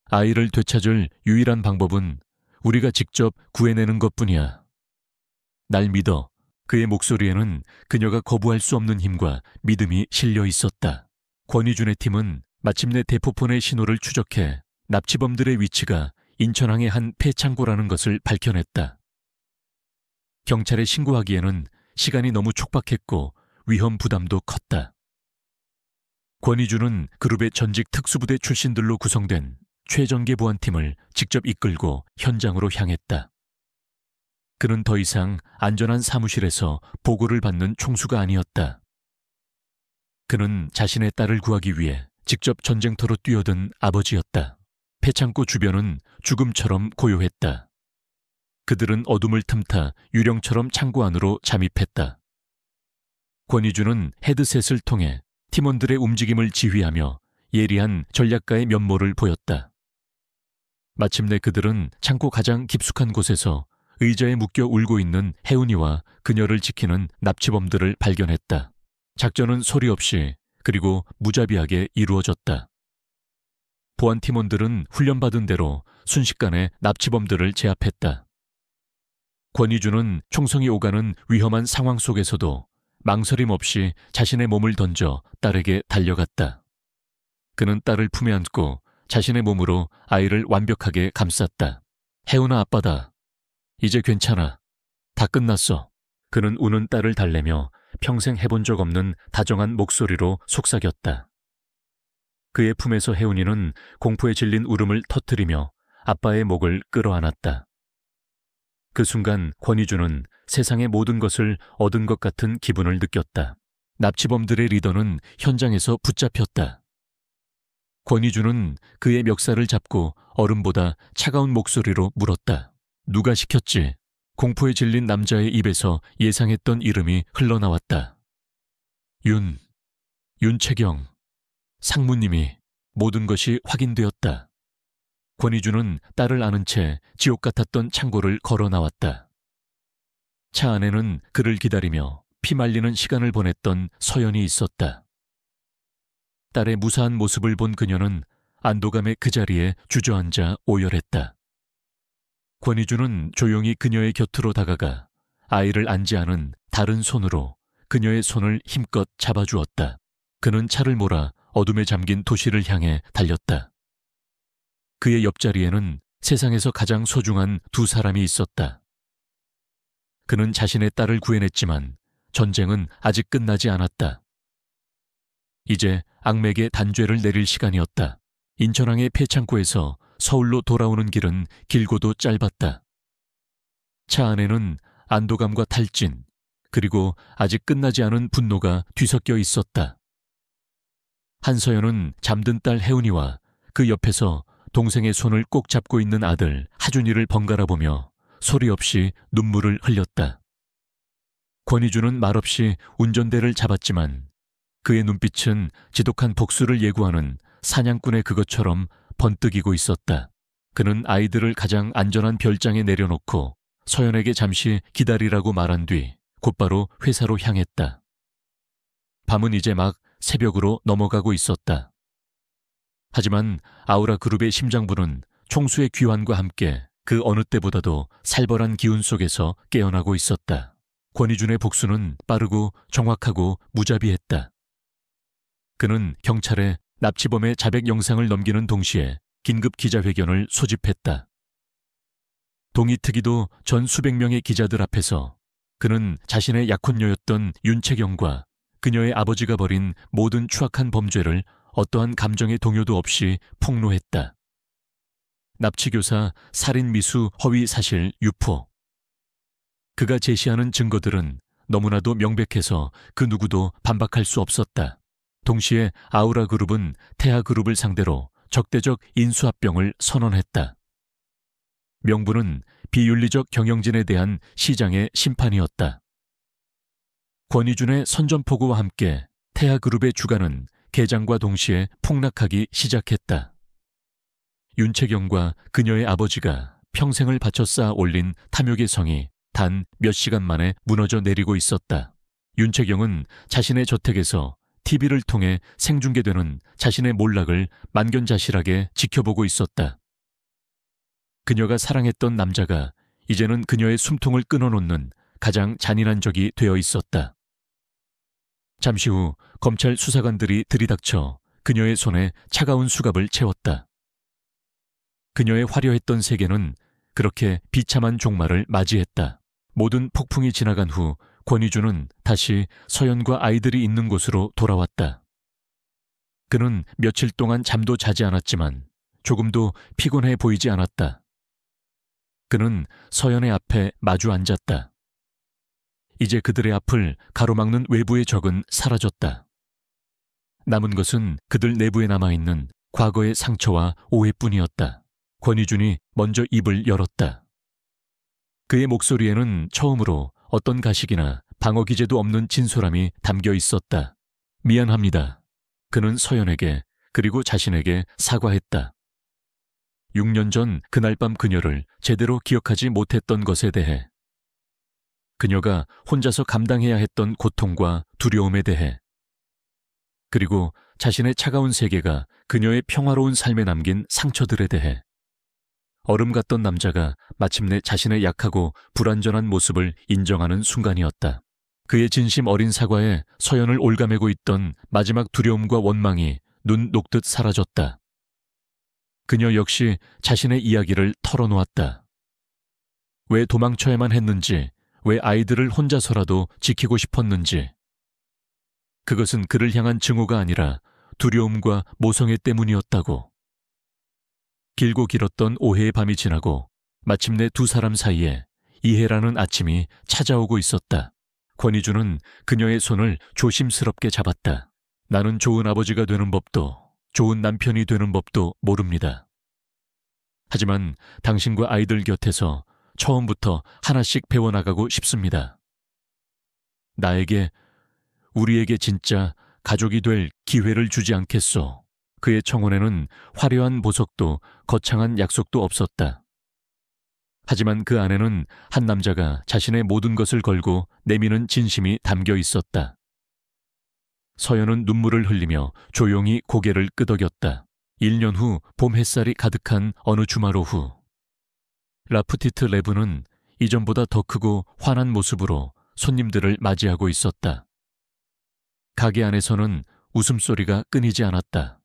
아이를 되찾을 유일한 방법은 우리가 직접 구해내는 것뿐이야. 날 믿어. 그의 목소리에는 그녀가 거부할 수 없는 힘과 믿음이 실려 있었다. 권희준의 팀은 마침내 대포폰의 신호를 추적해 납치범들의 위치가 인천항의 한 폐창고라는 것을 밝혀냈다. 경찰에 신고하기에는 시간이 너무 촉박했고 위험 부담도 컸다. 권희준은 그룹의 전직 특수부대 출신들로 구성된 최전계 보안팀을 직접 이끌고 현장으로 향했다. 그는 더 이상 안전한 사무실에서 보고를 받는 총수가 아니었다. 그는 자신의 딸을 구하기 위해 직접 전쟁터로 뛰어든 아버지였다. 폐창고 주변은 죽음처럼 고요했다. 그들은 어둠을 틈타 유령처럼 창고 안으로 잠입했다. 권희준은 헤드셋을 통해 팀원들의 움직임을 지휘하며 예리한 전략가의 면모를 보였다. 마침내 그들은 창고 가장 깊숙한 곳에서 의자에 묶여 울고 있는 혜은이와 그녀를 지키는 납치범들을 발견했다. 작전은 소리 없이 그리고 무자비하게 이루어졌다. 보안팀원들은 훈련받은 대로 순식간에 납치범들을 제압했다. 권희준은 총성이 오가는 위험한 상황 속에서도 망설임 없이 자신의 몸을 던져 딸에게 달려갔다. 그는 딸을 품에 안고 자신의 몸으로 아이를 완벽하게 감쌌다. 혜은아, 아빠다. 이제 괜찮아. 다 끝났어. 그는 우는 딸을 달래며 평생 해본 적 없는 다정한 목소리로 속삭였다. 그의 품에서 혜은이는 공포에 질린 울음을 터뜨리며 아빠의 목을 끌어안았다. 그 순간 권희준은 세상의 모든 것을 얻은 것 같은 기분을 느꼈다. 납치범들의 리더는 현장에서 붙잡혔다. 권희준은 그의 멱살을 잡고 얼음보다 차가운 목소리로 물었다. 누가 시켰지? 공포에 질린 남자의 입에서 예상했던 이름이 흘러나왔다. 윤채경. 상무님이. 모든 것이 확인되었다. 권희준은 딸을 안은 채 지옥 같았던 창고를 걸어 나왔다. 차 안에는 그를 기다리며 피말리는 시간을 보냈던 서연이 있었다. 딸의 무사한 모습을 본 그녀는 안도감에 그 자리에 주저앉아 오열했다. 권희준은 조용히 그녀의 곁으로 다가가 아이를 안지 않은 다른 손으로 그녀의 손을 힘껏 잡아주었다. 그는 차를 몰아 어둠에 잠긴 도시를 향해 달렸다. 그의 옆자리에는 세상에서 가장 소중한 두 사람이 있었다. 그는 자신의 딸을 구해냈지만 전쟁은 아직 끝나지 않았다. 이제 악맥의 단죄를 내릴 시간이었다. 인천항의 폐창고에서 서울로 돌아오는 길은 길고도 짧았다. 차 안에는 안도감과 탈진, 그리고 아직 끝나지 않은 분노가 뒤섞여 있었다. 한서연은 잠든 딸 혜은이와 그 옆에서 동생의 손을 꼭 잡고 있는 아들 하준이를 번갈아 보며 소리 없이 눈물을 흘렸다. 권희준은 말없이 운전대를 잡았지만 그의 눈빛은 지독한 복수를 예고하는 사냥꾼의 그것처럼 번뜩이고 있었다. 그는 아이들을 가장 안전한 별장에 내려놓고 서연에게 잠시 기다리라고 말한 뒤 곧바로 회사로 향했다. 밤은 이제 막 새벽으로 넘어가고 있었다. 하지만 아우라 그룹의 심장부는 총수의 귀환과 함께 그 어느 때보다도 살벌한 기운 속에서 깨어나고 있었다. 권희준의 복수는 빠르고 정확하고 무자비했다. 그는 경찰에 납치범의 자백 영상을 넘기는 동시에 긴급 기자회견을 소집했다. 동이특위도 전 수백 명의 기자들 앞에서 그는 자신의 약혼녀였던 윤채경과 그녀의 아버지가 벌인 모든 추악한 범죄를 어떠한 감정의 동요도 없이 폭로했다. 납치교사, 살인미수, 허위사실, 유포. 그가 제시하는 증거들은 너무나도 명백해서 그 누구도 반박할 수 없었다. 동시에 아우라 그룹은 태아 그룹을 상대로 적대적 인수합병을 선언했다. 명분은 비윤리적 경영진에 대한 시장의 심판이었다. 권희준의 선전포고와 함께 태아 그룹의 주가는 개장과 동시에 폭락하기 시작했다. 윤채경과 그녀의 아버지가 평생을 바쳐 쌓아 올린 탐욕의 성이 단 몇 시간 만에 무너져 내리고 있었다. 윤채경은 자신의 저택에서 TV를 통해 생중계되는 자신의 몰락을 만견자실하게 지켜보고 있었다. 그녀가 사랑했던 남자가 이제는 그녀의 숨통을 끊어놓는 가장 잔인한 적이 되어 있었다. 잠시 후 검찰 수사관들이 들이닥쳐 그녀의 손에 차가운 수갑을 채웠다. 그녀의 화려했던 세계는 그렇게 비참한 종말을 맞이했다. 모든 폭풍이 지나간 후 권희주는 다시 서연과 아이들이 있는 곳으로 돌아왔다. 그는 며칠 동안 잠도 자지 않았지만 조금도 피곤해 보이지 않았다. 그는 서연의 앞에 마주 앉았다. 이제 그들의 앞을 가로막는 외부의 적은 사라졌다. 남은 것은 그들 내부에 남아있는 과거의 상처와 오해뿐이었다. 권희준이 먼저 입을 열었다. 그의 목소리에는 처음으로 어떤 가식이나 방어 기제도 없는 진솔함이 담겨 있었다. 미안합니다. 그는 서연에게 그리고 자신에게 사과했다. 6년 전 그날 밤 그녀를 제대로 기억하지 못했던 것에 대해, 그녀가 혼자서 감당해야 했던 고통과 두려움에 대해, 그리고 자신의 차가운 세계가 그녀의 평화로운 삶에 남긴 상처들에 대해, 얼음 같던 남자가 마침내 자신의 약하고 불완전한 모습을 인정하는 순간이었다. 그의 진심 어린 사과에 서연을 올가매고 있던 마지막 두려움과 원망이 눈 녹듯 사라졌다. 그녀 역시 자신의 이야기를 털어놓았다. 왜 도망쳐야만 했는지, 왜 아이들을 혼자서라도 지키고 싶었는지. 그것은 그를 향한 증오가 아니라 두려움과 모성애 때문이었다고. 길고 길었던 오해의 밤이 지나고 마침내 두 사람 사이에 이해라는 아침이 찾아오고 있었다. 권희주는 그녀의 손을 조심스럽게 잡았다. 나는 좋은 아버지가 되는 법도 좋은 남편이 되는 법도 모릅니다. 하지만 당신과 아이들 곁에서 처음부터 하나씩 배워나가고 싶습니다. 나에게, 우리에게 진짜 가족이 될 기회를 주지 않겠소. 그의 청혼에는 화려한 보석도 거창한 약속도 없었다. 하지만 그 안에는 한 남자가 자신의 모든 것을 걸고 내미는 진심이 담겨 있었다. 서연은 눈물을 흘리며 조용히 고개를 끄덕였다. 1년 후 봄 햇살이 가득한 어느 주말 오후, 라프티트 레브는 이전보다 더 크고 환한 모습으로 손님들을 맞이하고 있었다. 가게 안에서는 웃음소리가 끊이지 않았다.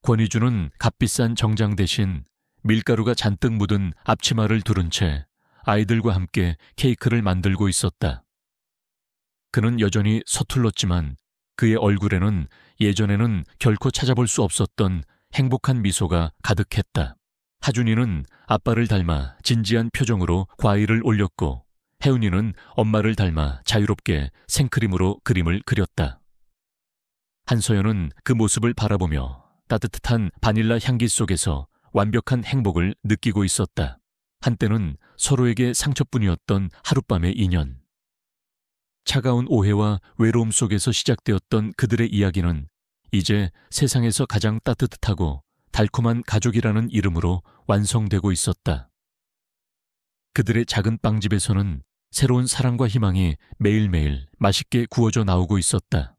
권희주는 값비싼 정장 대신 밀가루가 잔뜩 묻은 앞치마를 두른 채 아이들과 함께 케이크를 만들고 있었다. 그는 여전히 서툴렀지만 그의 얼굴에는 예전에는 결코 찾아볼 수 없었던 행복한 미소가 가득했다. 하준이는 아빠를 닮아 진지한 표정으로 과일을 올렸고, 혜은이는 엄마를 닮아 자유롭게 생크림으로 그림을 그렸다. 한서연은 그 모습을 바라보며 따뜻한 바닐라 향기 속에서 완벽한 행복을 느끼고 있었다. 한때는 서로에게 상처뿐이었던 하룻밤의 인연. 차가운 오해와 외로움 속에서 시작되었던 그들의 이야기는 이제 세상에서 가장 따뜻하고 달콤한 가족이라는 이름으로 완성되고 있었다. 그들의 작은 빵집에서는 새로운 사랑과 희망이 매일매일 맛있게 구워져 나오고 있었다.